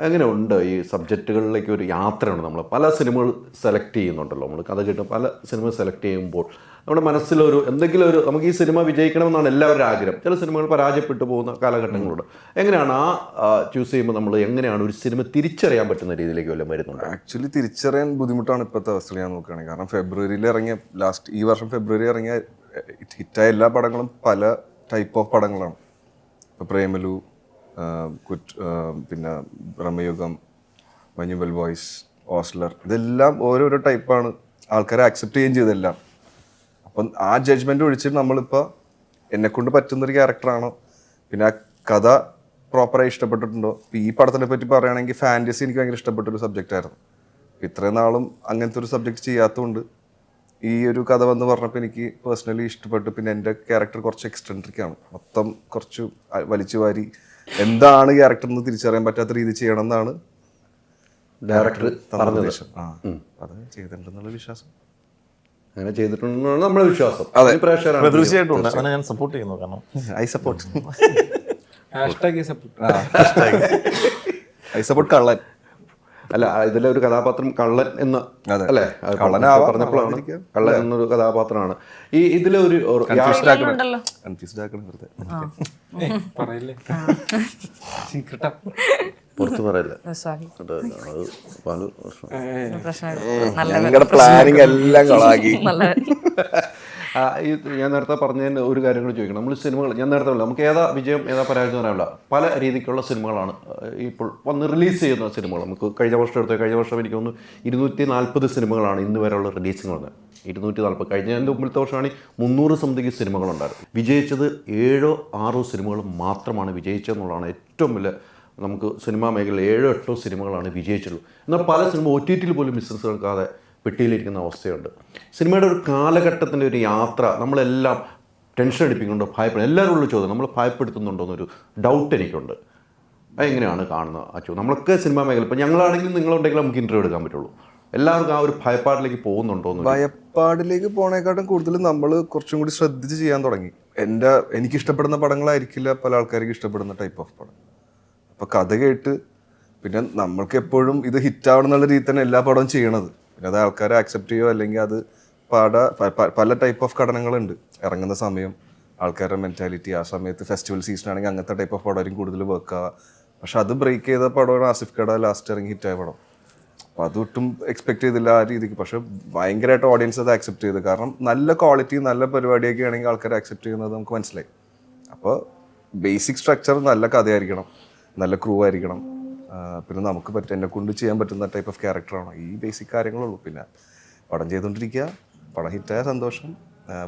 S3: എങ്ങനെ ഉണ്ട് ഈ സബ്ജക്റ്റുകളിലേക്ക് ഒരു യാത്രയുണ്ട്? നമ്മൾ പല സിനിമകൾ സെലക്ട് ചെയ്യുന്നുണ്ടല്ലോ, നമ്മൾ കഥ കേട്ട് പല സിനിമ സെലക്ട് ചെയ്യുമ്പോൾ നമ്മുടെ മനസ്സിലൊരു എന്തെങ്കിലും ഒരു നമുക്ക് ഈ സിനിമ വിജയിക്കണമെന്നാണ് എല്ലാവരുടെ ആഗ്രഹം. ചില സിനിമകൾ പരാജയപ്പെട്ടു പോകുന്ന കാലഘട്ടങ്ങളുണ്ട്. എങ്ങനെയാണ് ചൂസ് ചെയ്യുമ്പോൾ നമ്മൾ എങ്ങനെയാണ് ഒരു സിനിമ തിരിച്ചറിയാൻ പറ്റുന്ന രീതിയിലേക്ക് വല്ലതും വരുന്നുണ്ട്?
S2: ആക്ച്വലി തിരിച്ചറിയാൻ ബുദ്ധിമുട്ടാണ് ഇപ്പോഴത്തെ അവസ്ഥയിൽ ഞാൻ നോക്കുകയാണെങ്കിൽ. കാരണം ഫെബ്രുവരിയിൽ ഇറങ്ങിയ ഈ വർഷം ഫെബ്രുവരി ഇറങ്ങിയ ഹിറ്റായ എല്ലാ പടങ്ങളും പല ടൈപ്പ് ഓഫ് പടങ്ങളാണ്. ഇപ്പോൾ പ്രേമലു, പിന്നെ ബ്രഹ്മയുഗം, മഞ്ഞുമൽ ബോയ്സ്, ഓസ്ലർ, ഇതെല്ലാം ഓരോരോ ടൈപ്പാണ്. ആൾക്കാരെ അക്സെപ്റ്റ് ചെയ്യുകയും ചെയ്തെല്ലാം. അപ്പം ആ ജഡ്ജ്മെൻറ്റ് ഒഴിച്ചിട്ട് നമ്മളിപ്പോൾ എന്നെക്കൊണ്ട് പറ്റുന്നൊരു ക്യാരക്ടറാണോ, പിന്നെ ആ കഥ പ്രോപ്പറായി ഇഷ്ടപ്പെട്ടിട്ടുണ്ടോ. ഇപ്പോൾ ഈ പടത്തിനെ പറ്റി പറയുകയാണെങ്കിൽ ഫാൻറ്റസി എനിക്ക് ഭയങ്കര ഇഷ്ടപ്പെട്ടൊരു സബ്ജക്റ്റായിരുന്നു. ഇത്രയും നാളും അങ്ങനത്തെ ഒരു സബ്ജക്റ്റ് ചെയ്യാത്തതുകൊണ്ട് ഈ ഒരു കഥ വന്ന് പറഞ്ഞപ്പോൾ എനിക്ക് പേഴ്സണലി ഇഷ്ടപ്പെട്ടു. പിന്നെ എൻ്റെ ക്യാരക്ടർ കുറച്ച് എക്സ്ട്രെൻട്രിക്കാണ്, മൊത്തം കുറച്ച് വലിച്ചു വാരി എന്താണ് ക്യാരക്ടർ എന്ന് തിരിച്ചറിയാൻ പറ്റാത്ത രീതി ചെയ്യണം എന്നാണ്
S3: ഡയറക്ടർ പറഞ്ഞത്.
S2: അത് ചെയ്തിട്ടുണ്ടെന്നുള്ള വിശ്വാസം.
S3: അങ്ങനെ ചെയ്തിട്ടുണ്ടെന്നാണ് നമ്മുടെ വിശ്വാസം.
S5: തീർച്ചയായിട്ടും അങ്ങനെ ഞാൻ സപ്പോർട്ട് ചെയ്യുന്നു. കാരണം
S2: ഐ സപ്പോർട്ട്
S1: #I support
S2: കള്ളൻ.
S3: അല്ല, ഇതിലെ ഒരു കഥാപാത്രം കള്ളൻ എന്ന് അല്ലേ പറഞ്ഞപ്പോഴാണ് കള്ളൻ എന്നൊരു കഥാപാത്രമാണ് ഈ ഇതിലെ ഒരു പുറത്ത് പറയല്ലേ.
S2: പ്ലാനിങ് എല്ലാം കൊളാക്കി.
S3: ഞാൻ നേരത്തെ പറഞ്ഞതിന് ഒരു കാര്യം കൂടി ചോദിക്കണം. നമ്മൾ സിനിമകൾ ഞാൻ നേരത്തെ പറഞ്ഞു നമുക്ക് ഏതാ വിജയം ഏതാ പരാജയം പറയാനുള്ള പല രീതിക്കുള്ള സിനിമകളാണ് ഇപ്പോൾ വന്ന് റിലീസ് ചെയ്യുന്ന സിനിമകൾ. നമുക്ക് കഴിഞ്ഞ വർഷം എനിക്ക് തോന്നുന്നു 240 സിനിമകളാണ് ഇന്ന് വരെയുള്ള റിലീസിങ് വന്നത്. 240. കഴിഞ്ഞ മുമ്പത്തെ വർഷമാണെങ്കിൽ 300 സംതിങ് സിനിമകളുണ്ടായിരുന്നു. വിജയിച്ചത് 7-6 സിനിമകൾ മാത്രമാണ് വിജയിച്ചതെന്നുള്ളതാണ് ഏറ്റവും വലിയ. നമുക്ക് സിനിമാ മേഖലയിൽ 7-8 സിനിമകളാണ് വിജയിച്ചുള്ളൂ. എന്നാൽ പല സിനിമ OTTയിൽ പോലും ബിസിനസ് എടുക്കാതെ പെട്ടിയിലിരിക്കുന്ന അവസ്ഥയുണ്ട്. സിനിമയുടെ ഒരു കാലഘട്ടത്തിൻ്റെ ഒരു യാത്ര നമ്മളെല്ലാം ടെൻഷൻ അടിപ്പിക്കുന്നുണ്ടോ, ഭയപ്പെടും എല്ലാവരും ഉള്ള ചോദ്യം, നമ്മൾ ഭയപ്പെടുത്തുന്നുണ്ടോ എന്നൊരു ഡൗട്ട് എനിക്കുണ്ട്. അതെങ്ങനെയാണ് കാണുന്നത് അച്ചു? നമ്മളൊക്കെ സിനിമാ മേഖല ഇപ്പോൾ ഞങ്ങളാണെങ്കിലും നിങ്ങളുണ്ടെങ്കിലും നമുക്ക് ഇൻ്റർവ്യൂ എടുക്കാൻ പറ്റുള്ളൂ. എല്ലാവർക്കും ആ ഒരു ഭയപ്പാടിലേക്ക് പോകുന്നുണ്ടോ എന്ന്.
S2: ഭയപ്പാടിലേക്ക് പോണേക്കാട്ടും കൂടുതൽ നമ്മൾ കുറച്ചും കൂടി ശ്രദ്ധിച്ച് ചെയ്യാൻ തുടങ്ങി. എനിക്കിഷ്ടപ്പെടുന്ന പടങ്ങളായിരിക്കില്ല പല ആൾക്കാർക്ക് ഇഷ്ടപ്പെടുന്ന ടൈപ്പ് ഓഫ് പടം. അപ്പോൾ കഥ കേട്ട് പിന്നെ നമ്മൾക്ക് എപ്പോഴും ഇത് ഹിറ്റാവണം എന്നുള്ള രീതി തന്നെ എല്ലാ പടവും ചെയ്യണത്. പിന്നെ അത് ആൾക്കാരെ ആക്സെപ്റ്റ് ചെയ്യുമോ അല്ലെങ്കിൽ അത് പല ടൈപ്പ് ഓഫ് ഘടനകളുണ്ട്. ഇറങ്ങുന്ന സമയം, ആൾക്കാരുടെ മെൻറ്റാലിറ്റി, ആ സമയത്ത് ഫെസ്റ്റിവൽ സീസൺ ആണെങ്കിൽ അങ്ങനത്തെ ടൈപ്പ് ഓഫ് പടമായിരിക്കും കൂടുതൽ വർക്ക് ആവുക. പക്ഷെ അത് ബ്രേക്ക് ചെയ്ത പടമാണ് ആസിഫ് കട ലാസ്റ്റ് ഇറങ്ങി ഹിറ്റായ പടം. അപ്പോൾ അതൊട്ടും എക്സ്പെക്ട് ചെയ്തില്ല ആ രീതിക്ക്. പക്ഷെ ഭയങ്കരമായിട്ട് ഓഡിയൻസ് അത് ആക്സെപ്റ്റ് ചെയ്തു. കാരണം നല്ല ക്വാളിറ്റി നല്ല പരിപാടിയൊക്കെ ആണെങ്കിൽ ആൾക്കാർ ആക്സെപ്റ്റ് ചെയ്യുന്നത് നമുക്ക് മനസ്സിലായി. അപ്പോൾ ബേസിക് സ്ട്രക്ചർ നല്ല കഥയായിരിക്കണം, നല്ല ക്രൂ ആയിരിക്കണം, പിന്നെ നമുക്ക് എന്നെ കൊണ്ട് ചെയ്യാൻ പറ്റുന്ന ടൈപ്പ് ഓഫ് ക്യാരക്ടറാണോ, ഈ ബേസിക് കാര്യങ്ങളുള്ളൂ. പിന്നെ പടം ചെയ്തുകൊണ്ടിരിക്കുക, പടം ഹിറ്റായ സന്തോഷം,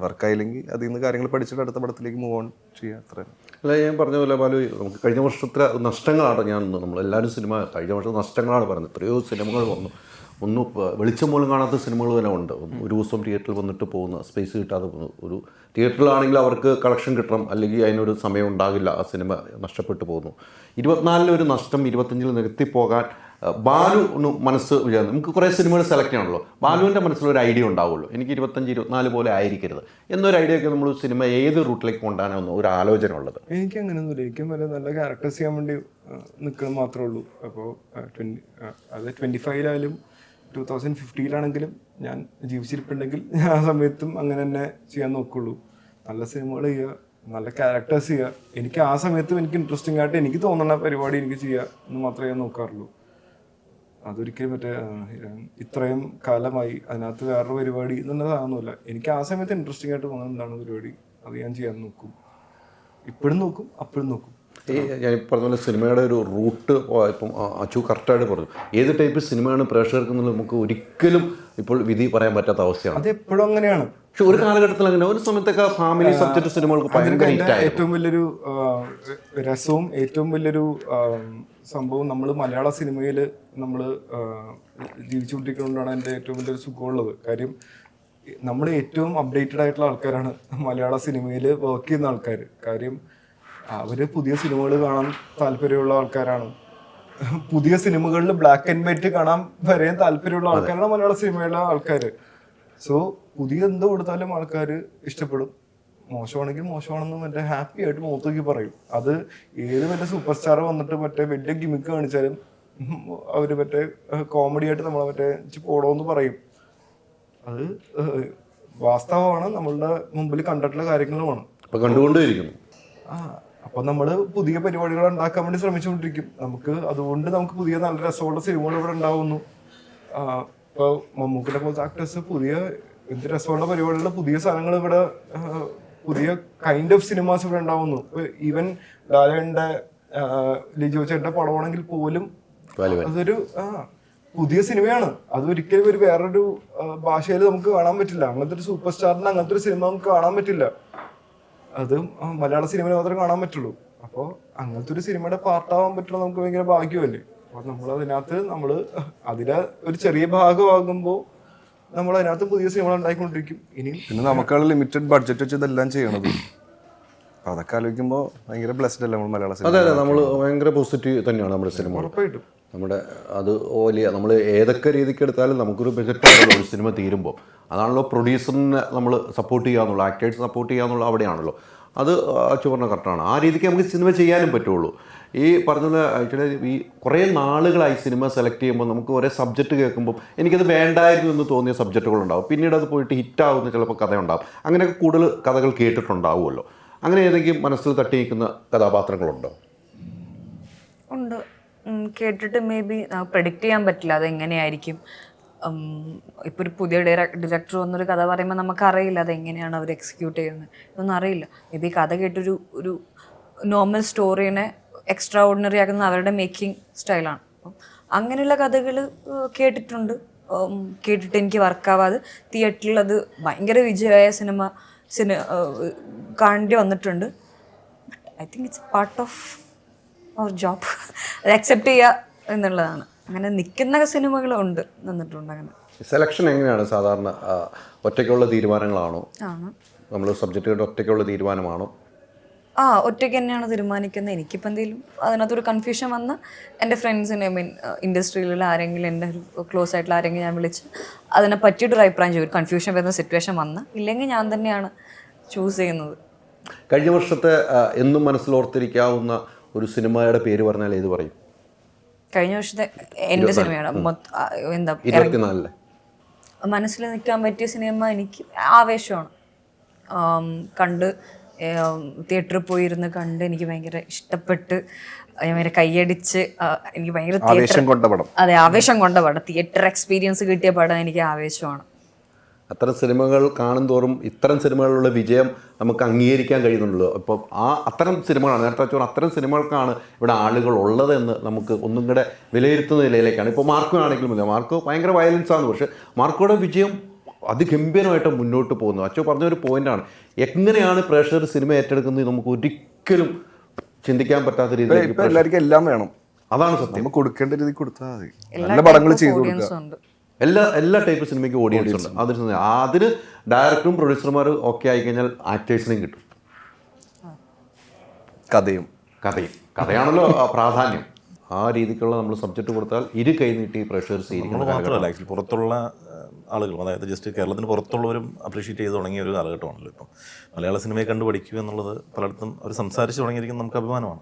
S2: വർക്കായില്ലെങ്കിൽ അതിൽ നിന്ന് കാര്യങ്ങൾ പഠിച്ചിട്ട് അടുത്ത പടത്തിലേക്ക് മൂവ് ഓൺ ചെയ്യുക, അത്ര.
S3: അല്ല, ഞാൻ പറഞ്ഞ പോലെ ബാലു, നമുക്ക് കഴിഞ്ഞ വർഷത്തെ നഷ്ടങ്ങളാണ് നമ്മളെല്ലാവരും സിനിമ കഴിഞ്ഞ വർഷത്തെ നഷ്ടങ്ങളാണ് പറയുന്നത്. എത്രയോ സിനിമകൾ വന്നു, ഒന്നും വെളിച്ചം പോലും കാണാത്ത സിനിമകൾ തന്നെ ഉണ്ട്. ഒരു ദിവസം തിയേറ്ററിൽ വന്നിട്ട് പോകുന്ന, സ്പേസ് കിട്ടാതെ പോകുന്നു. ഒരു തിയേറ്ററിലാണെങ്കിൽ അവർക്ക് കളക്ഷൻ കിട്ടണം, അല്ലെങ്കിൽ അതിനൊരു സമയം ഉണ്ടാകില്ല, ആ സിനിമ നഷ്ടപ്പെട്ടു പോകുന്നു. 24 ഒരു നഷ്ടം 25 നികത്തിപ്പോകാൻ ബാലു മനസ്സ് വിചാരിച്ചു. നമുക്ക് കുറേ സിനിമകൾ സെലക്ട് ചെയ്യണമല്ലോ. ബാലുവിൻ്റെ മനസ്സിലൊരു ഐഡിയ ഉണ്ടാവുമല്ലോ, എനിക്ക് 25-24 പോലെ ആയിരിക്കരുത് എന്നൊരു ഐഡിയ ഒക്കെ നമ്മൾ സിനിമ ഏത് റൂട്ടിലേക്ക് കൊണ്ടുപോകാനോ ഒരു ആലോചന ഉള്ളത്.
S1: എനിക്ക് അങ്ങനെയൊന്നുമില്ല. എനിക്കും വരെ നല്ല ക്യാരക്ടേഴ്സ് ചെയ്യാൻ വേണ്ടി നിൽക്കണം മാത്രമേ ഉള്ളൂ. അപ്പോൾ അത് 25-ലായാലും 2050-ലാണെങ്കിലും ഞാൻ ജീവിച്ചിരിപ്പുണ്ടെങ്കിൽ ഞാൻ ആ സമയത്തും അങ്ങനെ തന്നെ ചെയ്യാൻ നോക്കുള്ളൂ. നല്ല സിനിമകൾ ചെയ്യുക, നല്ല ക്യാരക്ടേഴ്സ് ചെയ്യുക. എനിക്ക് ആ സമയത്തും എനിക്ക് ഇൻട്രസ്റ്റിംഗ് ആയിട്ട് എനിക്ക് തോന്നുന്ന പരിപാടി എനിക്ക് ചെയ്യുക എന്ന് മാത്രമേ ഞാൻ നോക്കാറുള്ളൂ. അതൊരിക്കലും ഇത്രയും കാലമായി അതിനകത്ത് വേറൊരു പരിപാടി എന്നുള്ളതാകുന്നില്ല. എനിക്ക് ആ സമയത്ത് ഇൻട്രസ്റ്റിംഗ് ആയിട്ട് തോന്നുന്നത് എന്താണ് പരിപാടി, അത് ഞാൻ ചെയ്യാൻ നോക്കും. ഇപ്പോഴും നോക്കും, അപ്പോഴും നോക്കും.
S3: ഞാൻ പറഞ്ഞ പോലെ സിനിമയുടെ ഒരു റൂട്ട് ഇപ്പം അച്ചു കറക്റ്റായിട്ട് പറഞ്ഞു. ഏത് ടൈപ്പ് സിനിമയാണ് പ്രേക്ഷകർക്ക് എന്നുള്ളത് നമുക്ക് ഒരിക്കലും ഇപ്പോൾ വിധി പറയാൻ പറ്റാത്ത അവസ്ഥയാണ്.
S1: അത് എപ്പോഴും അങ്ങനെയാണ്.
S3: പക്ഷെ ഒരു കാലഘട്ടത്തിൽ അങ്ങനെ, ഒരു സമയത്തൊക്കെ ഫാമിലി സബ്ജക്ട് സിനിമകൾക്ക് ഭയങ്കര ഹിറ്റായിരുന്നു.
S1: ഏറ്റവും വലിയൊരു രസവും ഏറ്റവും വലിയൊരു സംഭവം നമ്മൾ മലയാള സിനിമയിൽ നമ്മൾ ജീവിച്ചുകൊണ്ടിരിക്കുന്നതുകൊണ്ടാണ് എൻ്റെ ഏറ്റവും വലിയൊരു സുഖമുള്ളത്. കാര്യം നമ്മൾ ഏറ്റവും അപ്ഡേറ്റഡ് ആയിട്ടുള്ള ആൾക്കാരാണ് മലയാള സിനിമയിൽ വർക്ക് ചെയ്യുന്ന ആൾക്കാർ. കാര്യം അവർ പുതിയ സിനിമകൾ കാണാൻ താല്പര്യമുള്ള ആൾക്കാരാണ്. പുതിയ സിനിമകളിൽ ബ്ലാക്ക് ആൻഡ് വൈറ്റ് കാണാൻ വരെ താല്പര്യമുള്ള ആൾക്കാരാണ് മലയാള സിനിമയിലെ ആൾക്കാർ. സോ പുതിയ എന്ത് കൊടുത്താലും ആൾക്കാർ ഇഷ്ടപ്പെടും. മോശമാണെങ്കിൽ മോശമാണെന്ന് മറ്റേ ഹാപ്പി ആയിട്ട് മുഖത്തേക്ക് പറയും. അത് ഏത് വലിയ സൂപ്പർ സ്റ്റാർ വന്നിട്ട് മറ്റേ വലിയ ഗിമിക്ക് കാണിച്ചാലും അവർ മറ്റേ കോമഡി ആയിട്ട് നമ്മളെ മറ്റേ പോടോന്ന് പറയും. അത് വാസ്തവമാണ്, നമ്മളുടെ മുമ്പിൽ കണ്ടിട്ടുള്ള കാര്യങ്ങളുമാണ്.
S3: കണ്ടുകൊണ്ടേയിരിക്കുന്നു.
S1: അപ്പൊ നമ്മള് പുതിയ പരിപാടികൾ ഉണ്ടാക്കാൻ വേണ്ടി ശ്രമിച്ചുകൊണ്ടിരിക്കും. അതുകൊണ്ട് നമുക്ക് പുതിയ നല്ല രസമുള്ള സിനിമകൾ ഇവിടെ ഉണ്ടാവുന്നു. ഇപ്പൊ മമ്മൂക്കിനെ പോലത്തെ ആക്ടേഴ്സ് പുതിയ എന്ത് രസമുള്ള പരിപാടികളുടെ പുതിയ സാധനങ്ങൾ ഇവിടെ, പുതിയ കൈൻഡ് ഓഫ് സിനിമാസ് ഇവിടെ ഉണ്ടാവുന്നു. ഈവൻ ലാലേട്ടന്റെ ലിജോ ചേട്ടന്റെ പടമാണെങ്കിൽ പോലും അതൊരു പുതിയ സിനിമയാണ്. അതൊരിക്കലും ഒരു വേറൊരു ഭാഷയിൽ നമുക്ക് കാണാൻ പറ്റില്ല. അങ്ങനത്തെ ഒരു സൂപ്പർ സ്റ്റാറിന് അങ്ങനത്തെ ഒരു സിനിമ നമുക്ക് കാണാൻ പറ്റില്ല. അത് മലയാള സിനിമയിൽ മാത്രമേ കാണാൻ പറ്റുള്ളൂ. അപ്പോൾ അങ്ങനത്തെ ഒരു സിനിമയുടെ പാർട്ടാവാൻ പറ്റുള്ള നമുക്ക് ഭയങ്കര ഭാഗ്യമല്ലേ. അപ്പോൾ നമ്മൾ അതിനകത്ത് അതിലെ ഒരു ചെറിയ ഭാഗമാകുമ്പോൾ നമ്മൾ അതിനകത്ത് പുതിയ സിനിമകൾ ഉണ്ടായിക്കൊണ്ടിരിക്കും.
S2: പിന്നെ നമുക്കുള്ള ലിമിറ്റഡ് ബഡ്ജറ്റ് വെച്ച് ഇതെല്ലാം ചെയ്യണത്. അപ്പം അതൊക്കെ ആലോചിക്കുമ്പോൾ ഭയങ്കര ബ്ലെസ്ഡ് അല്ലേ നമ്മൾ മലയാള സിനിമ.
S3: അതെ, നമ്മൾ ഭയങ്കര പോസിറ്റീവ് തന്നെയാണ് നമ്മുടെ സിനിമ.
S1: ഉറപ്പായിട്ടും
S3: നമ്മുടെ അത് വലിയ നമ്മൾ ഏതൊക്കെ രീതിക്ക് എടുത്താലും നമുക്കൊരു ബജറ്റാണല്ലോ ഒരു സിനിമ തീരുമ്പോൾ. അതാണല്ലോ പ്രൊഡ്യൂസറിനെ നമ്മൾ സപ്പോർട്ട് ചെയ്യാന്നുള്ളൂ, ആക്ടേഴ്സ് സപ്പോർട്ട് ചെയ്യാന്നുള്ള അവിടെയാണല്ലോ. അത് അച്ചു പറഞ്ഞ കറക്റ്റാണ്. ആ രീതിക്ക് നമുക്ക് സിനിമ ചെയ്യാനും പറ്റുള്ളൂ. ഈ പറഞ്ഞ ആക്ച്വലി ഈ കുറേ നാളുകളായി സിനിമ സെലക്ട് ചെയ്യുമ്പോൾ നമുക്ക് ഒരേ സബ്ജക്റ്റ് കേൾക്കുമ്പോൾ എനിക്കത് വേണ്ടായിരുന്നു എന്ന് തോന്നിയ സബ്ജക്റ്റുകളുണ്ടാവും. പിന്നീട് അത് പോയിട്ട് ഹിറ്റാവുന്ന ചിലപ്പോൾ കഥയുണ്ടാവും. അങ്ങനെയൊക്കെ കൂടുതൽ കഥകൾ കേട്ടിട്ടുണ്ടാവുമല്ലോ. അങ്ങനെ ഏതെങ്കിലും മനസ്സിൽ തട്ടി നിൽക്കുന്ന കഥാപാത്രങ്ങളുണ്ടോ?
S6: ഉണ്ട്. കേട്ടിട്ട് മേ ബി പ്രെഡിക്റ്റ് ചെയ്യാൻ പറ്റില്ല അതെങ്ങനെയായിരിക്കും. ഇപ്പോൾ ഒരു പുതിയ ഡയറക്ടർ വന്നൊരു കഥ പറയുമ്പോൾ നമുക്കറിയില്ല അതെങ്ങനെയാണ് അവർ എക്സിക്യൂട്ട് ചെയ്യുന്നത്. ഇതൊന്നും അറിയില്ല. മേ ബി കഥ കേട്ടൊരു നോർമൽ സ്റ്റോറീനെ എക്സ്ട്രാ ഓർഡിനറി ആക്കുന്ന അവരുടെ മേക്കിംഗ് സ്റ്റൈലാണ്. അപ്പം അങ്ങനെയുള്ള കഥകൾ കേട്ടിട്ടുണ്ട്. കേട്ടിട്ട് എനിക്ക് വർക്കാവാതെ തിയേറ്ററിൽ അത് ഭയങ്കര വിജയമായ സിനിമ കാണേണ്ടി വന്നിട്ടുണ്ട്. I think it's part of our job. അത് അക്സെപ്റ്റ് ചെയ്യുക എന്നുള്ളതാണ്. അങ്ങനെ നിൽക്കുന്ന സിനിമകളുണ്ട്, നിന്നിട്ടുണ്ട്. അങ്ങനെ
S3: സെലക്ഷൻ എങ്ങനെയാണ് സാധാരണ? ഒറ്റയ്ക്കുള്ള തീരുമാനങ്ങളാണോ? നമ്മൾ സബ്ജക്റ്റുകളുടെ ഒറ്റയ്ക്കുള്ള തീരുമാനമാണോ?
S6: ഒറ്റയ്ക്ക് തന്നെയാണ് തീരുമാനിക്കുന്നത്. എനിക്കിപ്പോൾ എന്തെങ്കിലും അതിനകത്തൊരു കൺഫ്യൂഷൻ വന്ന് എൻ്റെ ഫ്രണ്ട്സിനെ ഇൻഡസ്ട്രിയിലുള്ള ആരെങ്കിലും എൻ്റെ ഒരു ക്ലോസ് ആയിട്ടുള്ള ആരെങ്കിലും ഞാൻ വിളിച്ച് അതിനെ പറ്റിയിട്ടൊരു അഭിപ്രായം ചെയ്യും. കൺഫ്യൂഷൻ വരുന്ന സിറ്റുവേഷൻ വന്ന് ഇല്ലെങ്കിൽ ഞാൻ തന്നെയാണ് ചൂസ് ചെയ്യുന്നത്.
S3: കഴിഞ്ഞ വർഷത്തെ എന്നും മനസ്സിലോർത്തിരിക്കാവുന്ന ഒരു സിനിമയുടെ പേര് പറഞ്ഞാൽ ഏത് പറയും?
S6: കഴിഞ്ഞ വർഷത്തെ എൻ്റെ സിനിമയാണ് എന്താ
S3: 24
S6: മനസ്സിൽ നിൽക്കാൻ പറ്റിയ സിനിമ എനിക്ക് ആവേശമാണ്. കണ്ട് തിയേറ്ററിൽ പോയിരുന്ന് കണ്ട് എനിക്ക് ഭയങ്കര ഇഷ്ടപ്പെട്ട് ഞാൻ ഭയങ്കര കൈയടിച്ച് എനിക്ക് ഭയങ്കര
S2: ആവേശം കൊണ്ട പടം.
S6: അതെ, ആവേശം കൊണ്ട പടം. തിയേറ്റർ എക്സ്പീരിയൻസ് കിട്ടിയ പടം എനിക്ക് ആവേശമാണ്.
S3: അത്തരം സിനിമകൾ കാണും തോറും ഇത്തരം സിനിമകളിലുള്ള വിജയം നമുക്ക് അംഗീകരിക്കാൻ കഴിയുന്നുണ്ടല്ലോ. അപ്പോൾ അത്തരം സിനിമകളാണ് നേരത്തെ വെച്ചാൽ അത്തരം സിനിമകൾക്കാണ് ഇവിടെ ആളുകൾ ഉള്ളതെന്ന് നമുക്ക് ഒന്നും കൂടെ വിലയിരുത്തുന്ന നിലയിലേക്കാണ്. ഇപ്പോൾ മാർക്കോ ആണെങ്കിലും മാർക്കോ ഭയങ്കര വയലൻസ് ആണ്. പക്ഷേ മാർക്കോയുടെ വിജയം അതിഗംഭീരമായിട്ട് മുന്നോട്ട് പോകുന്നത്. അച്ഛൻ പറഞ്ഞൊരു പോയിന്റാണ്, എങ്ങനെയാണ് പ്രേക്ഷകർ സിനിമ ഏറ്റെടുക്കുന്നത് നമുക്ക് ഒരിക്കലും ചിന്തിക്കാൻ പറ്റാത്ത രീതിയിൽ.
S2: ഇപ്പൊ എല്ലാവർക്കും എല്ലാം വേണം,
S3: അതാണ് സത്യം.
S2: നമ്മൾ കൊടുക്കേണ്ട രീതി കൊടുത്താൽ മതി. നല്ല പടങ്ങൾ ചെയ്തു കൊടുക്കുക.
S3: എല്ലാ ടൈപ്പ് സിനിമയ്ക്ക് ഓഡിയൻസ് ഉണ്ട്. അതിന് ഡയറക്ടറും പ്രൊഡ്യൂസർമാരും ഒക്കെ ആയിക്കഴിഞ്ഞാൽ ആക്ടേഴ്സിനെയും കിട്ടും. കഥയാണല്ലോ പ്രാധാന്യം. ആ രീതിക്കുള്ള നമ്മൾ സബ്ജക്റ്റ് കൊടുത്താൽ കൈ നീട്ടി പ്രേക്ഷകർ സ്വീകരിക്കണം.
S5: മാത്രമല്ല, ആക്ച്വലി പുറത്തുള്ള ആളുകളും, അതായത് ജസ്റ്റ് കേരളത്തിന് പുറത്തുള്ളവരും അപ്രീഷിയേറ്റ് ചെയ്ത് തുടങ്ങിയ ഒരു കാലഘട്ടമാണല്ലോ ഇപ്പം. മലയാള സിനിമയെ കണ്ടു പഠിക്കുക എന്നുള്ളത് പലയിടത്തും അവർ സംസാരിച്ച് തുടങ്ങിയിരിക്കുന്നത് നമുക്ക് അഭിമാനമാണ്.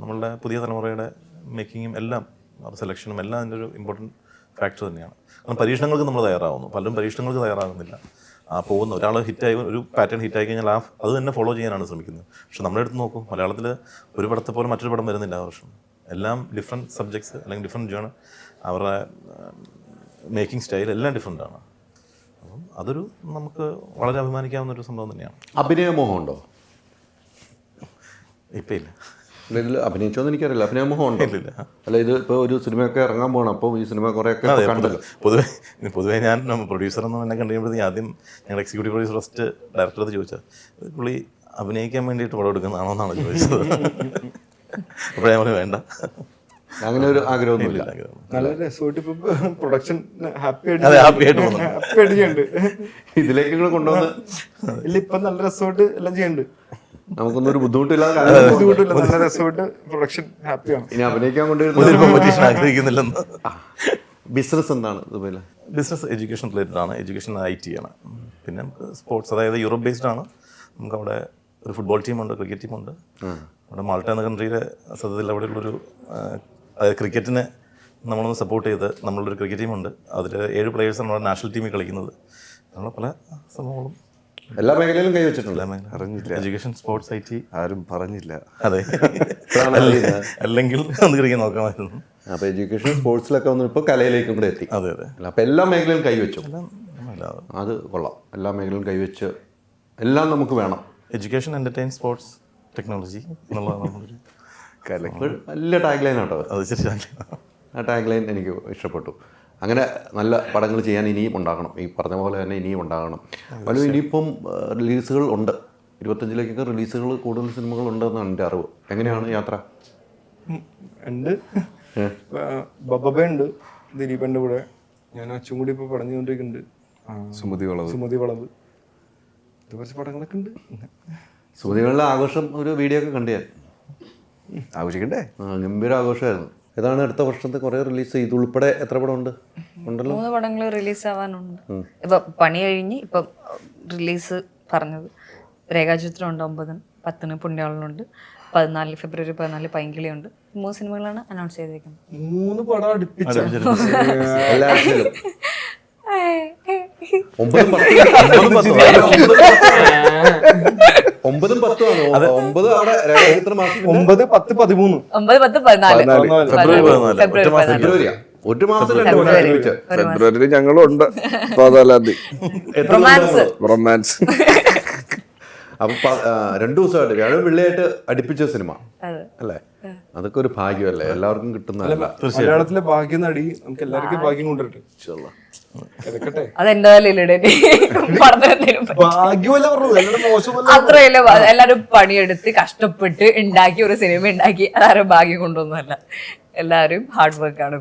S5: നമ്മളുടെ പുതിയ തലമുറയുടെ മേക്കിങ്ങും എല്ലാം അവരുടെ സെലക്ഷനും എല്ലാം അതിൻ്റെ ഒരു ഇമ്പോർട്ടൻറ്റ് ഫാക്ടർ തന്നെയാണ്. കാരണം പരീക്ഷണങ്ങൾക്ക് നമ്മൾ തയ്യാറാവുന്നു, പലരും പരീക്ഷണങ്ങൾക്ക് തയ്യാറാകുന്നില്ല. പോകുന്ന ഒരാൾ ഹിറ്റായി, ഒരു പാറ്റേൺ ഹിറ്റായി കഴിഞ്ഞാൽ അത് തന്നെ ഫോളോ ചെയ്യാനാണ് ശ്രമിക്കുന്നത്. പക്ഷെ നമ്മുടെ അടുത്ത് നോക്കും, മലയാളത്തിൽ ഒരു പടത്തെ പോലെ മറ്റൊരു പടം വരുന്നില്ല ആ വർഷം. എല്ലാം ഡിഫറെൻറ്റ് സബ്ജക്ട്സ് അല്ലെങ്കിൽ ഡിഫറെൻറ്റ് ജേൺ, അവരുടെ മേക്കിംഗ് സ്റ്റൈൽ എല്ലാം ഡിഫറെൻ്റാണ്. അപ്പം അതൊരു നമുക്ക് വളരെ അഭിമാനിക്കാവുന്ന ഒരു സംഭവം തന്നെയാണ്.
S3: അഭിനയമോഹം ഉണ്ടോ?
S5: ഇപ്പം ഇല്ല.
S3: ഇതിൽ അഭിനയിച്ചോന്ന് എനിക്കറിയില്ല. അഭിനയമോഹം ഉണ്ടോ?
S5: ഇല്ല.
S3: അല്ല, ഇത് ഇപ്പോൾ ഒരു സിനിമയൊക്കെ ഇറങ്ങാൻ പോകണം, അപ്പോൾ ഈ സിനിമ കുറേയൊക്കെ കണ്ടല്ലോ.
S5: പൊതുവേ ഞാൻ പ്രൊഡ്യൂസർ എന്ന് എന്നെ കണ്ടുകഴിയുമ്പോഴത്തേക്ക് ആദ്യം ഞങ്ങളുടെ എക്സിക്യൂട്ടീവ് പ്രൊഡ്യൂസർ ഫസ്റ്റ് ഡയറക്ടറത് ചോദിച്ചത്, പുള്ളി അഭിനയിക്കാൻ വേണ്ടിയിട്ട് പടം എടുക്കുന്നതാണോ എന്നാണ് ചോദിച്ചത്. അപ്പോൾ ഞാൻ വേണ്ട,
S3: അങ്ങനെ ഒരു ആഗ്രഹമൊന്നുമില്ല.
S1: നല്ല രസമായിട്ട് ഇപ്പൊ പ്രൊഡക്ഷൻ ഹാപ്പി
S5: ആയിട്ട്
S1: ചെയ്യുന്നുണ്ട്.
S3: ഇതിലേക്ക് നിങ്ങൾ കൊണ്ടുവന്ന്
S1: ഇല്ല, ഇപ്പൊ നല്ല രസമായിട്ട് എല്ലാം ചെയ്യുന്നുണ്ട്.
S3: നമുക്കൊന്നും ഒരു ബുദ്ധിമുട്ടില്ലാതെ
S1: നല്ല രസമായിട്ട് പ്രൊഡക്ഷൻ ഹാപ്പിയാണ്.
S3: ഇനി അഭിനയിക്കാൻ കൊണ്ടുവരുന്ന
S5: കോമ്പറ്റീഷൻ ആഗ്രഹിക്കുന്നില്ലെന്ന്.
S3: ബിസിനസ് എന്താണ് ദുബൈയിലെ?
S5: ബിസിനസ് എഡ്യൂക്കേഷൻ റിലേറ്റഡ് ആണ്. എഡ്യൂക്കേഷൻ IT ആണ്. പിന്നെ നമുക്ക് സ്പോർട്സ്, അതായത് യൂറോപ്പ് ബേസ്ഡ് ആണ്. നമുക്ക് അവിടെ ഒരു ഫുട്ബോൾ ടീമുണ്ട്, ക്രിക്കറ്റ് ടീമുണ്ട്. അവിടെ മാൾട്ട എന്ന കൺട്രിയിലെ സത്യത്തിൽ അവിടെയുള്ളൊരു, അതായത് ക്രിക്കറ്റിനെ നമ്മളൊന്ന് സപ്പോർട്ട് ചെയ്ത് നമ്മളൊരു ക്രിക്കറ്റ് ടീമുണ്ട്. അതിൽ 7 പ്ലേയേഴ്സാണ് നമ്മുടെ നാഷണൽ ടീമിൽ കളിക്കുന്നത്. അങ്ങനെയുള്ള പല സംഭവങ്ങളും
S3: എല്ലാ മേഖലയിലും കൈവച്ചിട്ടുണ്ട്.
S5: എഡ്യൂക്കേഷൻ, സ്പോർട്സ്, IT
S2: ആരും പറഞ്ഞില്ല.
S5: അതെ, അല്ലെങ്കിൽ ഒന്ന് ക്രിക്കറ്റ് നോക്കാമായിരുന്നു.
S3: അപ്പോൾ എഡ്യൂക്കേഷൻ, സ്പോർട്സിലൊക്കെ വന്നു, ഇപ്പോൾ കലയിലേക്കും കൂടെ എത്തി.
S5: അതെ അതെ.
S3: അപ്പോൾ എല്ലാ മേഖലയിലും കൈവച്ചു. അത് കൊള്ളാം. എല്ലാ മേഖലയിലും കൈവച്ച് എല്ലാം നമുക്ക് വേണം.
S5: എഡ്യൂക്കേഷൻ, എൻ്റർടൈൻ, സ്പോർട്സ്, ടെക്നോളജി എന്നുള്ളതാണ് നമ്മളൊരു
S3: വലിയ ടാഗ് ലൈൻ ആട്ടോ.
S5: അത് ശരി.
S3: ആ ടാഗ് ലൈൻ എനിക്ക് ഇഷ്ടപ്പെട്ടു. അങ്ങനെ നല്ല പടങ്ങൾ ചെയ്യാൻ ഇനിയും ഉണ്ടാകണം. ഈ പറഞ്ഞ പോലെ തന്നെ ഇനിയും ഉണ്ടാകണം. പല ഇനിയിപ്പം റിലീസുകൾ ഉണ്ട്. 25-ലേക്കൊക്കെ റിലീസുകൾ, കൂടുതൽ സിനിമകൾ ഉണ്ടെന്നാണ് എൻ്റെ അറിവ്. എങ്ങനെയാണ് യാത്ര?
S1: ഉണ്ട്. ബബ ഉണ്ട്, ദിലീപൻ്റെ കൂടെ. ഞാൻ അച്ഛൻ കൂടി ഇപ്പോൾ പറഞ്ഞുകൊണ്ടിരിക്കുന്നുണ്ട്. സുമതി വളവ്, ഇത് കുറച്ച് പടങ്ങളൊക്കെ ഉണ്ട്.
S3: സുമതികളുടെ ആഘോഷം ഒരു വീഡിയോ ഒക്കെ കണ്ടു ഞാൻ.
S2: ആഘോഷിക്കണ്ടേ?
S3: ഗംഭീര ആഘോഷമായിരുന്നു. ഏതാണ് അടുത്ത വർഷത്തെ കുറേ റിലീസ്? ഇതുൾപ്പെടെ എത്ര പടം ഉണ്ട്?
S6: 3 പടങ്ങൾ റിലീസ് ആവാനുണ്ട്. ഇപ്പം പണി കഴിഞ്ഞ് ഇപ്പം റിലീസ് പറഞ്ഞത് രേഖാചിത്രം ഉണ്ട് 9-ന്, 10-ന് പുണ്യാളനുണ്ട്, ഫെബ്രുവരി 14 പൈങ്കിളിയുണ്ട്. 3 സിനിമകളാണ് അനൗൺസ് ചെയ്തേക്കുന്നത്.
S1: 3 പടം അടുപ്പിച്ചു.
S3: എല്ലാ ആഴ്ചയിലും 9-10 9 10 ആണ്. 9 അവിടെ രേഖാചിത്ര മാസം,
S1: 9, 10, 13.
S6: 9, 10, 14
S3: ഫെബ്രുവരിയാ. ഒരു മാസം
S2: ഫെബ്രുവരിയിൽ ഞങ്ങളുണ്ട് 14-ാം തീയതി റൊമാൻസ്.
S3: അപ്പൊ 2 ദിവസമായിട്ട് വ്യാഴം വെള്ളിയായിട്ട് അടുപ്പിച്ച സിനിമ അല്ലേ? അതൊക്കെ ഒരു ഭാഗ്യമല്ലേ, എല്ലാവർക്കും കിട്ടുന്നതല്ല.
S1: മലയാളത്തിലെ ഭാഗ്യം നടി നമുക്ക് എല്ലാവർക്കും ഭാഗ്യം കൊണ്ടുവരട്ടെ.
S6: അത്രയല്ല, എല്ലാരും പണിയെടുത്ത് കഷ്ടപ്പെട്ട് ഉണ്ടാക്കി ഒരു സിനിമ ഉണ്ടാക്കി അതാരും ഭാഗ്യം കൊണ്ടൊന്നുമല്ല. എല്ലാരും ഹാർഡ് വർക്ക് ആണ്.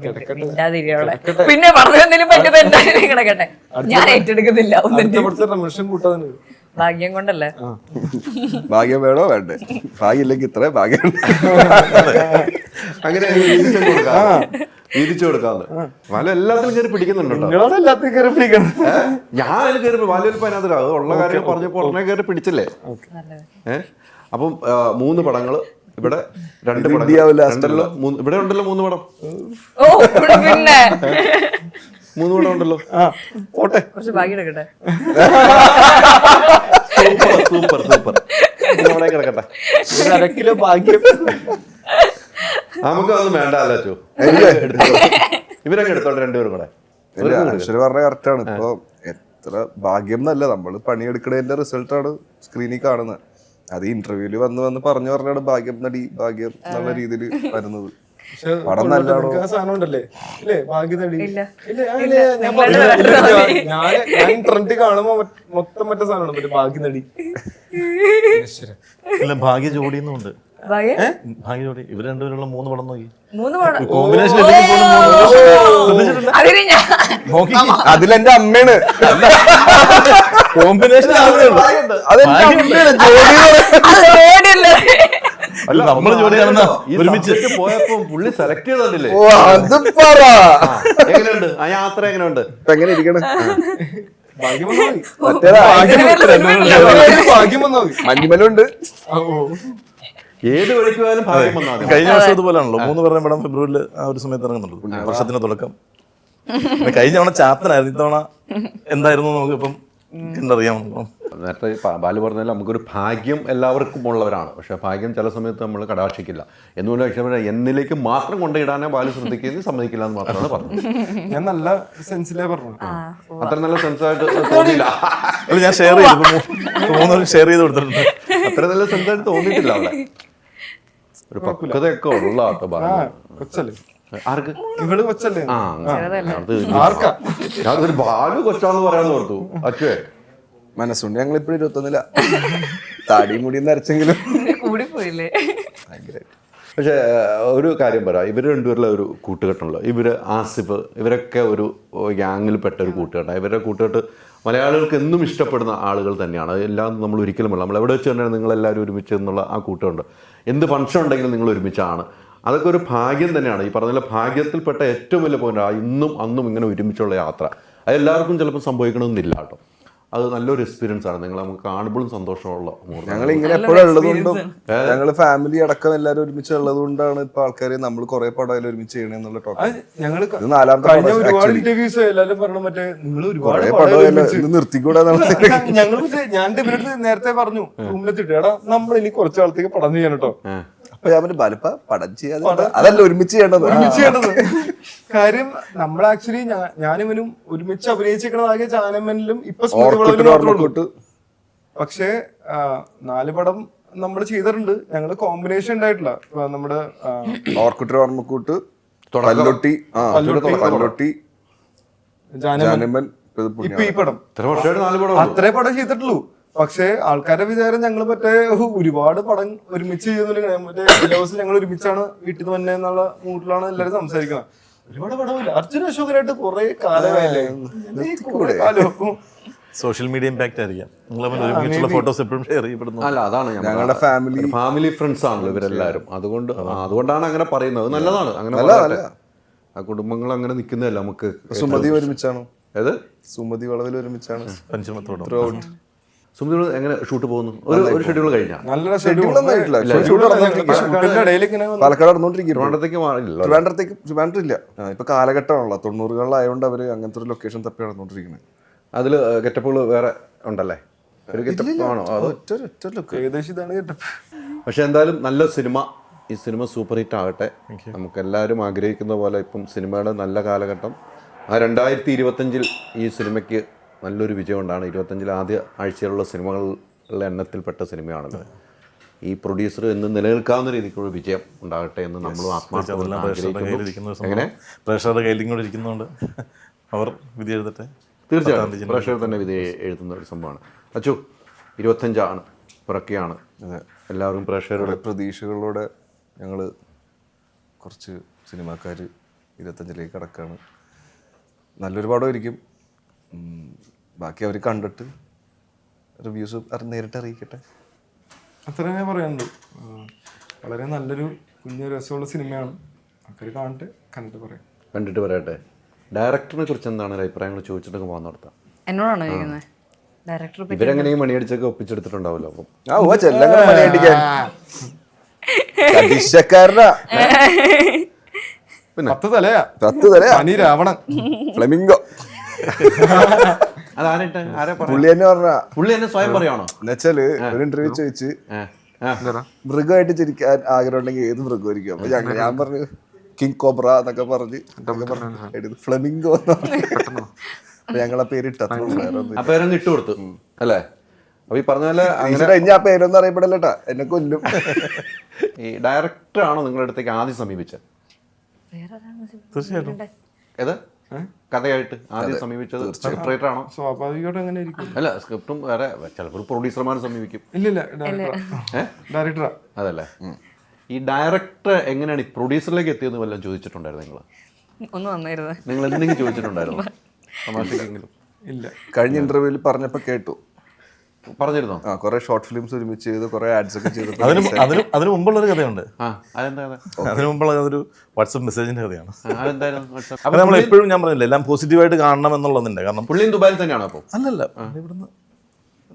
S6: പിന്നെ പറഞ്ഞതിലും പറ്റുന്ന എന്തായാലും കിടക്കട്ടെ, ഞാൻ ഏറ്റെടുക്കുന്നില്ല. ഭാഗ്യം കൊണ്ടല്ലേ?
S2: ഭാഗ്യം വേണോ വേണ്ടേ? ഭാഗ്യം ഇല്ലെങ്കിൽ ഇത്ര ഭാഗ്യം.
S3: അങ്ങനെ വീതിച്ചു കൊടുക്കാന്ന്. വല എല്ലാത്തിലും കയറി പിടിക്കുന്നുണ്ടോ? ഞാൻ കയറി വാലിയൽപ്പം അതിനകത്ത് അത് ഉള്ള കാര്യം പറഞ്ഞപ്പോൾ ഉടനെ കയറി പിടിച്ചില്ലേ? അപ്പം 3 പടങ്ങള് ഇവിടെ, 2 പടം ഇവിടെ ഉണ്ടല്ലോ. 3 പടം, 3 പടം ഉണ്ടല്ലോ.
S1: പോട്ടെ,
S6: കുറച്ച് ഭാഗ്യം എടുക്കട്ടെ.
S3: സൂപ്പർ അവിടെ കിടക്കട്ടെ.
S1: 1/2 കിലോ ഭാഗ്യം
S3: നമുക്ക് അതൊന്നും വേണ്ട അല്ലോ. ഇവരൊക്കെ എടുത്തോട്ടെ 2 പേരും കൂടെ.
S2: അക്ഷര പറഞ്ഞ കറക്റ്റാണ്. ഇപ്പൊ എത്ര ഭാഗ്യം എന്നല്ല, നമ്മള് പണിയെടുക്കണതിന്റെ റിസൾട്ടാണ് സ്ക്രീനിൽ കാണുന്നത്. അത് ഇന്റർവ്യൂല് വന്ന് പറഞ്ഞാണ് ഭാഗ്യം നടി, ഭാഗ്യം എന്നുള്ള രീതിയിൽ വരുന്നത്.
S1: പക്ഷെ
S2: പടം നല്ലതാണോ?
S1: നിങ്ങൾക്ക് ആ സാധനം ഉണ്ടല്ലേ ഇല്ലേ ഭാഗ്യനടി
S6: ഇല്ല.
S1: ഞാൻ ഇന്റർനെറ്റ് കാണുമ്പോ മൊത്തം മറ്റേ സാധനമാണ് മറ്റേ ഭാഗ്യനടി.
S5: ഇല്ല ഭാഗ്യ ജോഡിയൊന്നും
S6: ഭാഗ്യ
S5: ഭാഗ്യ ജോഡി ഇവർ രണ്ടുപേരുള്ള 3 പടം നോക്കി
S6: 3 പടം
S5: കോമ്പിനേഷൻ
S2: അതിലെന്റെ അമ്മയാണ്.
S5: കോമ്പിനേഷൻ
S2: അതെന്റെ അമ്മയാണ്.
S5: അല്ല നമ്മൾ ജോഡി കാണുന്ന ഒരുമിച്ച്
S3: പോയപ്പോ പുള്ളി സെലക്ട് ചെയ്തല്ലേ?
S2: ഓ അത് പറ.
S3: എങ്ങനെയുണ്ട് ആ യാത്ര? എങ്ങനെയുണ്ട്?
S2: ഇപ്പൊ എങ്ങനെ ഇരിക്കണ?
S1: ഭാഗ്യം വന്നാ മതി.
S2: മറ്റേതാ
S1: ഭാഗ്യം വന്നാ മതി.
S2: മഞ്ഞുമലുണ്ട്.
S3: ഏത് വഴിക്ക് പോയാലും ഭാഗ്യം വന്നാൽ മതി.
S5: കഴിഞ്ഞ വർഷം ഇതുപോലെയാണല്ലോ 3 പേരുടെ പടം ഫെബ്രുവരിയിൽ ആ ഒരു സമയത്ത് ഇറങ്ങുന്നുള്ളൂ, വർഷത്തിന്റെ തുടക്കം. കഴിഞ്ഞ തവണ ചാത്തനായിരുന്നു, ഇത്തവണ എന്തായിരുന്നു നമുക്കിപ്പം കണ്ടറിയാം.
S3: നേരത്തെ ബാലു പറഞ്ഞാൽ നമുക്കൊരു ഭാഗ്യം എല്ലാവർക്കും ഉള്ളവരാണ്, പക്ഷെ ഭാഗ്യം ചില സമയത്ത് നമ്മൾ കടാക്ഷിക്കില്ല. എന്നുകൊണ്ട് പക്ഷേ എന്നിലേക്ക് മാത്രം കൊണ്ടിടാനേ ബാലു ശ്രദ്ധിക്കുന്നത് സമ്മതിക്കില്ല എന്ന് മാത്രമാണ് പറഞ്ഞത്.
S1: ഞാൻ നല്ല സെൻസിലേ പറഞ്ഞു.
S3: അത്ര നല്ല സെൻസായിട്ട് തോന്നിയില്ല.
S5: അല്ല ഞാൻ ഷെയർ ചെയ്തു, 3 ഷെയർ ചെയ്ത് കൊടുത്തിട്ടുണ്ട്.
S3: അത്ര നല്ല സെൻസായിട്ട് തോന്നിയിട്ടില്ല അവിടെ. ഒരു പക്വതയൊക്കെ ഉള്ള ആട്ടോ ബാലു.
S1: കൊച്ചല്ലേ
S3: ആർക്ക്?
S1: ഇവള് കൊച്ചല്ലേ?
S3: ആ
S1: ആർക്കാ?
S3: ഞാനൊരു ബാലു കൊച്ചാന്ന് പറയാൻ ഓർത്തു. അച്ഛേ
S2: മനസ്സുണ്ട് ഞങ്ങളിപ്പോഴും 21 താടിയും മുടിയും നരച്ചെങ്കിലും
S6: കൂടി പോയില്ലേ?
S3: പക്ഷേ ഒരു കാര്യം പറയാം, ഇവർ രണ്ടുപേരിലെ ഒരു കൂട്ടുകെട്ടുണ്ടല്ലോ. ഇവർ ആസിഫ് ഇവരൊക്കെ ഒരു ഗ്യാങ്ങിൽ പെട്ട ഒരു കൂട്ടുകെട്ടാണ്. ഇവരുടെ കൂട്ടുകെട്ട് മലയാളികൾക്ക് എന്നും ഇഷ്ടപ്പെടുന്ന ആളുകൾ തന്നെയാണ്. എല്ലാം നമ്മൾ ഒരിക്കലുമല്ല, നമ്മൾ എവിടെ വെച്ച് തന്നെയാണ് നിങ്ങളെല്ലാവരും ഒരുമിച്ച് എന്നുള്ള ആ കൂട്ടുണ്ട്. എന്ത് ഫംഗ്ഷൻ ഉണ്ടെങ്കിലും നിങ്ങൾ ഒരുമിച്ചാണ്. അതൊക്കെ ഒരു ഭാഗ്യം തന്നെയാണ്. ഈ പറഞ്ഞ ഭാഗ്യത്തിൽപ്പെട്ട ഏറ്റവും വലിയ പോയിന്റ് ഇന്നും അന്നും ഇങ്ങനെ ഒരുമിച്ചുള്ള യാത്ര. അത് എല്ലാവർക്കും ചിലപ്പോൾ സംഭവിക്കണമെന്നില്ല കേട്ടോ. അത് നല്ലൊരു എക്സ്പീരിയൻസ് ആണ്. നിങ്ങൾ നമുക്ക് കാണുമ്പോഴും സന്തോഷമുള്ള.
S2: ഞങ്ങൾ ഇങ്ങനെ എപ്പോഴും ഉള്ളതുകൊണ്ടും ഞങ്ങള് ഫാമിലി അടക്കം എല്ലാവരും ഒരുമിച്ച് ഉള്ളത് കൊണ്ടാണ് ഇപ്പൊ ആൾക്കാര് നമ്മൾ കുറെ പടം ഒരുമിച്ച് ചെയ്യണെന്നുള്ള ടോക്ക്.
S1: ഞങ്ങള്
S2: ഇത് 4ാമത്തെ
S1: കഴിഞ്ഞ ഒരുപാട് ഇന്റർവ്യൂസ് എല്ലാവരും പറഞ്ഞു മറ്റേ നിങ്ങൾ ഒരുപാട്
S2: പടം നിർത്തിക്കൂടാന്നാണ്.
S1: ഞങ്ങൾ ഞാൻ ഇവരുടെ നേരത്തെ പറഞ്ഞു റൂമിലെത്തിട്ട് എടാ നമ്മൾ ഇനി കുറച്ചു കാലത്തേക്ക് പടം ചെയ്യാൻ കേട്ടോ.
S2: അപ്പൊ ഞാൻ ബലപ്പ പടം ചെയ്യാതെ അതല്ല ഒരുമിച്ച് ചെയ്യേണ്ടത്.
S1: ഒരുമിച്ച് ചെയ്യേണ്ടത് കാര്യം നമ്മൾ ആക്ച്വലി ഞാനിവനും ഒരുമിച്ച് അഭിനയിച്ചിരിക്കണതാകെ ചാനമനിലും ഇപ്പൊ പക്ഷെ 4 പടം നമ്മൾ ചെയ്തിട്ടുണ്ട്. ഞങ്ങള് കോമ്പിനേഷൻ ഉണ്ടായിട്ടില്ല. നമ്മുടെ
S2: ഓർക്കുട്ട് ഓർമ്മക്കൂട്ട് പല്ലൊട്ടി പല്ലൊട്ടി ജാനമൻ
S1: ഇപ്പൊ ഈ പടം അത്രേ പടം ചെയ്തിട്ടുള്ളൂ. പക്ഷെ ആൾക്കാരുടെ വിചാരം ഞങ്ങൾ മറ്റേ ഒരുപാട് പടം ഒരുമിച്ച് ചെയ്യുന്നില്ല. മറ്റേ ദിവസം ഞങ്ങൾ ഒരുമിച്ചാണ് വീട്ടിൽ നിന്ന് തന്നെ എന്നുള്ള മൂഡിലാണ് എല്ലാവരും സംസാരിക്കുന്നത്. ഒരുപാട് പടമില്ല. അർജുന അശോകനായിട്ട് കുറെ കാലമായില്ലേ?
S5: സോഷ്യൽ മീഡിയ ഇമ്പാക്ട് ആയിരിക്കാം. നിങ്ങൾ ഒരുമിച്ചുള്ള ഫോട്ടോസ് എപ്പോഴും ഷെയർ ചെയ്യപ്പെടുന്നു.
S3: അല്ല അതാണ്
S2: ഞങ്ങളുടെ
S3: ഫാമിലി ഫ്രണ്ട്സ് ആണല്ലോ ഇവരെല്ലാവരും. അതുകൊണ്ടാണ് അങ്ങനെ പറയുന്നത്. നല്ലതാണ് അങ്ങനെ. ആ കുടുംബങ്ങൾ അങ്ങനെ നിൽക്കുന്നതല്ല. നമുക്ക്
S2: സുമതി ഒരുമിച്ചാണ്.
S3: ഏത്
S2: സുമതി വളവിൽ ഒരുമിച്ചാണ്.
S5: പഞ്ചമത്തോടും
S3: സുമതി എങ്ങനെ ഷൂട്ട് പോകുന്നു? ഒരു ഷെഡ്യൂൾ കഴിഞ്ഞാൽ
S1: നല്ല
S2: പാലക്കാട് നടന്നുകൊണ്ടിരിക്കും.
S3: ട്രിവാൻഡ്രത്തേക്ക്
S2: ഇല്ല. ഇപ്പൊ കാലഘട്ടമാണല്ലോ 90-കളിലായതുകൊണ്ട് അവര് അങ്ങനത്തെ ഒരു ലൊക്കേഷൻ തപ്പി നടന്നുകൊണ്ടിരിക്കുന്നത്.
S3: അതിൽ ഗെറ്റപ്പുകൾ വേറെ ഉണ്ടല്ലേ? ഒരു ഗെറ്റപ്പ് ആണോ?
S1: ഏകദേശം ഇതാണ് ഗെറ്റപ്പ്.
S3: പക്ഷെ എന്തായാലും നല്ല സിനിമ. ഈ സിനിമ സൂപ്പർ ഹിറ്റ് ആകട്ടെ. നമുക്കെല്ലാവരും ആഗ്രഹിക്കുന്ന പോലെ ഇപ്പം സിനിമയുടെ നല്ല കാലഘട്ടം. ആ 2025 ഈ സിനിമയ്ക്ക് നല്ലൊരു വിജയം ഉണ്ടാണ്. 25 ആദ്യ ആഴ്ചയിലുള്ള സിനിമകളുടെ എണ്ണത്തിൽപ്പെട്ട സിനിമയാണല്ലോ. ഈ പ്രൊഡ്യൂസർ എന്ന് നിലനിൽക്കാവുന്ന രീതിക്കുള്ള വിജയം ഉണ്ടാകട്ടെ എന്ന് നമ്മൾ ആത്മാർത്ഥമായി
S5: എങ്ങനെ പ്രേക്ഷകരുടെ കയ്യിലിരിക്കുന്നതുകൊണ്ട് അവർ വിധി എഴുതട്ടെ.
S3: തീർച്ചയായും പ്രേക്ഷകർ തന്നെ വിധി എഴുതുന്ന ഒരു സംഭവമാണ്. അച്ചു 25 പിറക്കുകയാണ്. എല്ലാവരും പ്രേക്ഷകരുടെ
S2: പ്രതീക്ഷകളോടെ ഞങ്ങൾ കുറച്ച് സിനിമാക്കാർ 25 കടക്കാണ്. നല്ലൊരു പടമായിരിക്കും. ബാക്കി അവർ കണ്ടിട്ട് റിവ്യൂസ് നേരിട്ട് അറിയിക്കട്ടെ.
S1: അത്ര തന്നെ പറയാനുള്ളൂ. വളരെ നല്ലൊരു കുഞ്ഞു രസമുള്ള സിനിമയാണ്. ആൾക്കാർ കണ്ടിട്ട് പറയട്ടെ.
S3: ഡയറക്ടറിനെ കുറിച്ച് എന്താണ് അഭിപ്രായങ്ങൾ ചോദിച്ചിട്ടൊക്കെ പോകാൻ നടത്താം.
S6: എന്നോടാണോ ചോദിക്കുന്നത്? ഡയറക്ടർ
S3: ഇവരെങ്ങനെയും മണിയടിച്ചൊക്കെ ഒപ്പിച്ചെടുത്തിട്ടുണ്ടാവല്ലോ. അപ്പം
S2: പിന്നെ
S1: 10 തലയാ
S2: 10 തലയാ
S1: രാവണൻ
S2: ഫ്ലെമിംഗോ. പുള്ളി തന്നെ പറഞ്ഞ
S3: പുള്ളി എന്നെ സ്വയം പറയാണോ
S2: എന്നുവെച്ചാല് ഒരു ഇന്റർവ്യൂ ചോദിച്ച് മൃഗമായിട്ട് ചിരിക്കാൻ ആഗ്രഹം ഉണ്ടെങ്കിൽ ഏത് മൃഗമായിരിക്കും. അപ്പൊ ഞാൻ പറഞ്ഞു കിങ് കോബ്ര എന്നൊക്കെ പറഞ്ഞ് ഫ്ലെമിംഗോ ഞങ്ങളെ പേരിട്ട
S3: പേരൊന്ന് ഇട്ട് കൊടുത്തു അല്ലേ? അപ്പൊ ഈ പറഞ്ഞ പോലെ
S2: ആ പേരൊന്നും അറിയപ്പെടല്ലേട്ടാ, എന്നെ കൊല്ലും.
S3: ഈ ഡയറക്ടറാണോ നിങ്ങളുടെ അടുത്തേക്ക് ആദ്യം സമീപിച്ചത്?
S5: തീർച്ചയായിട്ടും.
S3: ഏത് കഥയായിട്ട് ആദ്യം സമീപിച്ചത് സ്ക്രിപ്റ്റ് ആണോ?
S1: സ്വാഭാവികമായിട്ട് അങ്ങനെ ഇരിക്കും.
S3: അല്ല, സ്ക്രിപ്റ്റും വേറെ ചിലപ്പോൾ പ്രൊഡ്യൂസർമാരും സമീപിക്കും.
S1: ഇല്ലില്ല, ഡയറക്ടറാ.
S3: അതല്ലേ. ഈ ഡയറക്ടർ എങ്ങനെയാണ് ഈ പ്രൊഡ്യൂസറിലേക്ക് എത്തിയെന്ന് വല്ലതും ചോദിച്ചിട്ടുണ്ടായിരുന്നു നിങ്ങൾ?
S6: ഒന്ന് വന്നായിരുന്നു.
S3: നിങ്ങൾ എന്തെങ്കിലും ചോദിച്ചിട്ടുണ്ടായിരുന്നു തമാശക്കെങ്കിലും?
S1: ഇല്ല.
S2: കഴിഞ്ഞ ഇന്റർവ്യൂവിൽ പറഞ്ഞപ്പോൾ കേട്ടു.
S3: പറഞ്ഞിരുന്നോ?
S2: കുറെ ഷോർട്ട് ഫിലിംസ് ഒരുമിച്ച് ചെയ്ത് കുറെ ആഡ്സ് ഒക്കെ ചെയ്തു.
S5: അതിന് മുമ്പുള്ളൊരു കഥയുണ്ട്.
S3: അതെന്താ കഥ?
S5: അതിന് മുമ്പുള്ള അതൊരു വാട്സപ്പ് മെസ്സേജിന്റെ കഥയാണ്.
S3: അതെന്തായിരുന്നു?
S5: അത് നമ്മൾ എപ്പോഴും ഞാൻ പറഞ്ഞില്ല, എല്ലാം പോസിറ്റീവായിട്ട് കാണണം എന്നുള്ളതിന്റെ. കാരണം
S3: പുള്ളിയും ദുബായിൽ തന്നെയാണോ അപ്പോൾ?
S5: അല്ലല്ല, ഇവിടുന്ന്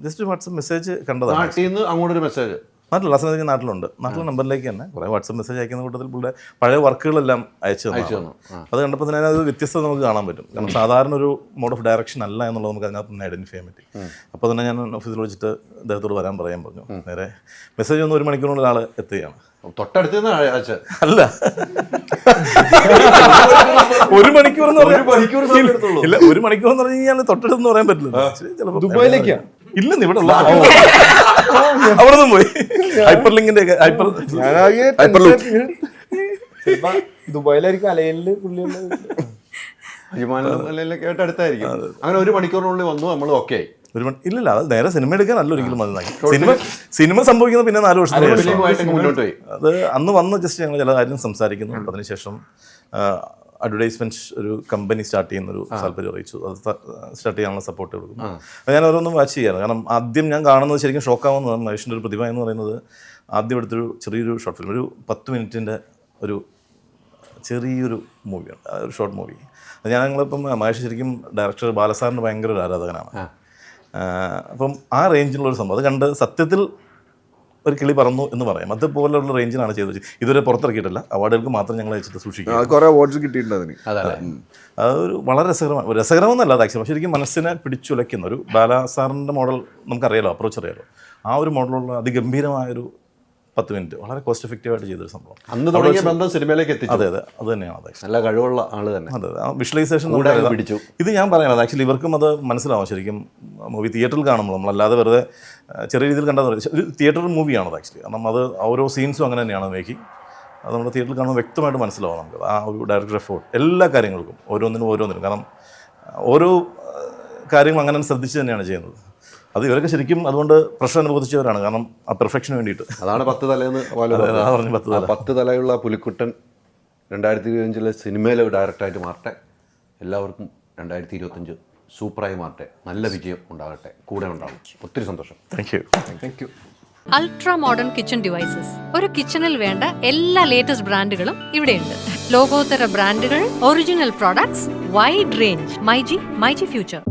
S5: ജസ്റ്റ് വാട്സപ്പ് മെസ്സേജ് കണ്ടതാണ്.
S3: നാട്ടിൽ നിന്ന് അങ്ങോട്ടൊരു മെസ്സേജ്? നാട്ടിലുള്ള
S5: സമയത്ത് നാട്ടിലുണ്ട്. നാട്ടിലെ നമ്പറിലേക്ക് തന്നെ കുറേ വാട്സപ്പ് മെസ്സേജ് അയക്കുന്ന കൂട്ടത്തിൽ പുള്ളിയുടെ പഴയ വർക്കുകളെല്ലാം അയച്ചു തന്നു. അത് കണ്ടപ്പോൾ തന്നെ അത് വ്യത്യസ്തത നമുക്ക് കാണാൻ പറ്റും. കാരണം സാധാരണ ഒരു മോഡ് ഓഫ് ഡയറക്ഷൻ അല്ല എന്നുള്ളത് നമുക്ക് അതിനകത്ത് തന്നെ ഐഡന്റിഫൈ ചെയ്യാൻ പറ്റി. അപ്പോൾ തന്നെ ഞാൻ ഓഫീസിൽ വിളിച്ചിട്ട് അദ്ദേഹത്തോട് വരാൻ പറയാൻ പറഞ്ഞു. നേരെ മെസ്സേജ് ഒന്ന് 1 മണിക്കൂറിനുള്ളിൽ ആൾ എത്തുകയാണ്.
S3: തൊട്ടടുത്ത്
S5: അല്ല, 1 മണിക്കൂർ എന്ന് ഇല്ല, 1 മണിക്കൂർ എന്ന് പറഞ്ഞു കഴിഞ്ഞാൽ തൊട്ടടുത്തെന്ന് പറയാൻ പറ്റില്ല.
S1: ദുബായിലേക്കാ?
S5: ഇല്ലെന്ന്, ഇവിടെ ഉള്ള അവിടെ നിന്നും പോയി. ഹൈപ്പർ ലിങ്കിന്റെ
S1: ദുബായിലായിരിക്കും, അലയില് പുള്ളിയുള്ള
S3: വിമാനത്തിലേക്ക് അടുത്തായിരിക്കും. അങ്ങനെ 1 മണിക്കൂറിനുള്ളിൽ വന്നു, നമ്മൾ ഓക്കെ.
S5: ഇല്ലില്ല, അത് നേരെ സിനിമ എടുക്കാനല്ല ഒരിക്കലും മതി. സിനിമ സംഭവിക്കുന്നത് പിന്നെ 4 വർഷം
S3: മുന്നോട്ട് പോയി.
S5: അത് അന്ന് വന്ന് ജസ്റ്റ് ഞങ്ങൾ ചില കാര്യം സംസാരിക്കുന്നു. അതിനുശേഷം അഡ്വർടൈസ്മെന്റ് ഒരു കമ്പനി സ്റ്റാർട്ട് ചെയ്യുന്നൊരു താല്പര്യം അറിയിച്ചു. അത് സ്റ്റാർട്ട് ചെയ്യാനുള്ള സപ്പോർട്ട് കൊടുക്കും. അത് ഞാൻ ഓരോന്നും വാച്ച് ചെയ്യാറ്. കാരണം ആദ്യം ഞാൻ കാണുന്നത് ശരിക്കും ഷോക്കാവുന്നതാണ്. മഹേഷിൻ്റെ ഒരു പ്രതിഭ എന്ന് പറയുന്നത് ആദ്യം എടുത്തൊരു ചെറിയൊരു ഷോർട്ട് ഫിലിം, ഒരു 10 മിനിറ്റിൻ്റെ ഒരു ചെറിയൊരു മൂവിയാണ്, ഒരു ഷോർട്ട് മൂവി. അത് ഞങ്ങളിപ്പം മഹേഷ് ശരിക്കും ഡയറക്ടർ ബാലസാറിൻ്റെ ഭയങ്കര ഒരു ആരാധകനാണ്. അപ്പം ആ റേഞ്ചിലുള്ളൊരു സംഭവം അത് കണ്ട് സത്യത്തിൽ ഒരു കിളി പറന്നു എന്ന് പറയാം. അതുപോലുള്ള റേഞ്ചിലാണ് ചെയ്തത്. ഇതുവരെ പുറത്തിറക്കിയിട്ടില്ല, അവാർഡുകൾക്ക് മാത്രം ഞങ്ങൾ അയച്ചിട്ട് സൂക്ഷിക്കും. അതൊരു വളരെ രസകരമെന്നല്ല അത് ആക്ച്വലി ശരിക്കും മനസ്സിനെ പിടിച്ചുലയ്ക്കുന്ന ഒരു ബാലസാറിൻ്റെ മോഡൽ നമുക്കറിയാലോ, അപ്രോച്ച് അറിയാലോ. ആ ഒരു മോഡലുള്ള അതിഗംഭീരമായൊരു 10 മിനിറ്റ് വളരെ കോസ്റ്റ് എഫക്റ്റീവായിട്ട് ചെയ്തൊരു സംഭവം.
S3: അന്ന് തുടങ്ങിയ ബന്ധം സിനിമയിലേക്ക് എത്തിച്ചു.
S5: അതെ അതെ, അത് തന്നെയാണ്. അത്
S3: നല്ല കഴിവുള്ള ആള് തന്നെ.
S5: അതെ, ആ വിഷ്വലൈസേഷൻ
S3: പിടിച്ചു.
S5: ഇത് ഞാൻ പറയാനത് ആക്ച്വലി ഇവർക്കും അത് മനസ്സിലാവും. ശരിക്കും മൂവി തിയേറ്ററിൽ കാണുമ്പോൾ നമ്മളല്ലാതെ വെറുതെ ചെറിയ രീതിയിൽ കണ്ടാൽ ഒരു തിയേറ്റർ മൂവിയാണത് ആക്ച്വലി. കാരണം അത് ഓരോ സീൻസും അങ്ങനെ തന്നെയാണ് മേക്കിംഗ്. അത് നമ്മുടെ തിയേറ്ററിൽ കാണുമ്പോൾ വ്യക്തമായിട്ട് മനസ്സിലാവും നമുക്ക് ആ ഒരു ഡയറക്ടർ എഫോർട്ട് എല്ലാ കാര്യങ്ങൾക്കും, ഓരോന്നിനും. കാരണം ഓരോ കാര്യങ്ങളും അങ്ങനെ ശ്രദ്ധിച്ച് തന്നെയാണ് ചെയ്യുന്നത്. അത് ഇവരൊക്കെ ശരിക്കും അതുകൊണ്ട് പ്രശ്നം അനുഭവിച്ചവരാണ്. കാരണം ആ പെർഫെക്ഷന് വേണ്ടിയിട്ട്.
S3: അതാണ് 10 തലയെന്ന് പറഞ്ഞു. 10 തലയുള്ള പുലിക്കുട്ടൻ 2025 സിനിമയിലെ ഡയറക്ടറായിട്ട് മാറട്ടെ. എല്ലാവർക്കും 2025 സൂപ്പറായി മാറട്ടെ. നല്ല വിജയം ഉണ്ടാകട്ടെ. കൂടെ ഉണ്ടാവും. ഒത്തിരി സന്തോഷം.
S5: Thank you.
S4: Ultra modern kitchen devices. ഒരു കിച്ചണിൽ വേണ്ട എല്ലാ ലേറ്റസ്റ്റ് ബ്രാൻഡുകളും ഇവിടെയുണ്ട്. ലോകോത്തര ബ്രാൻഡുകൾ, original products, wide range. MyG future.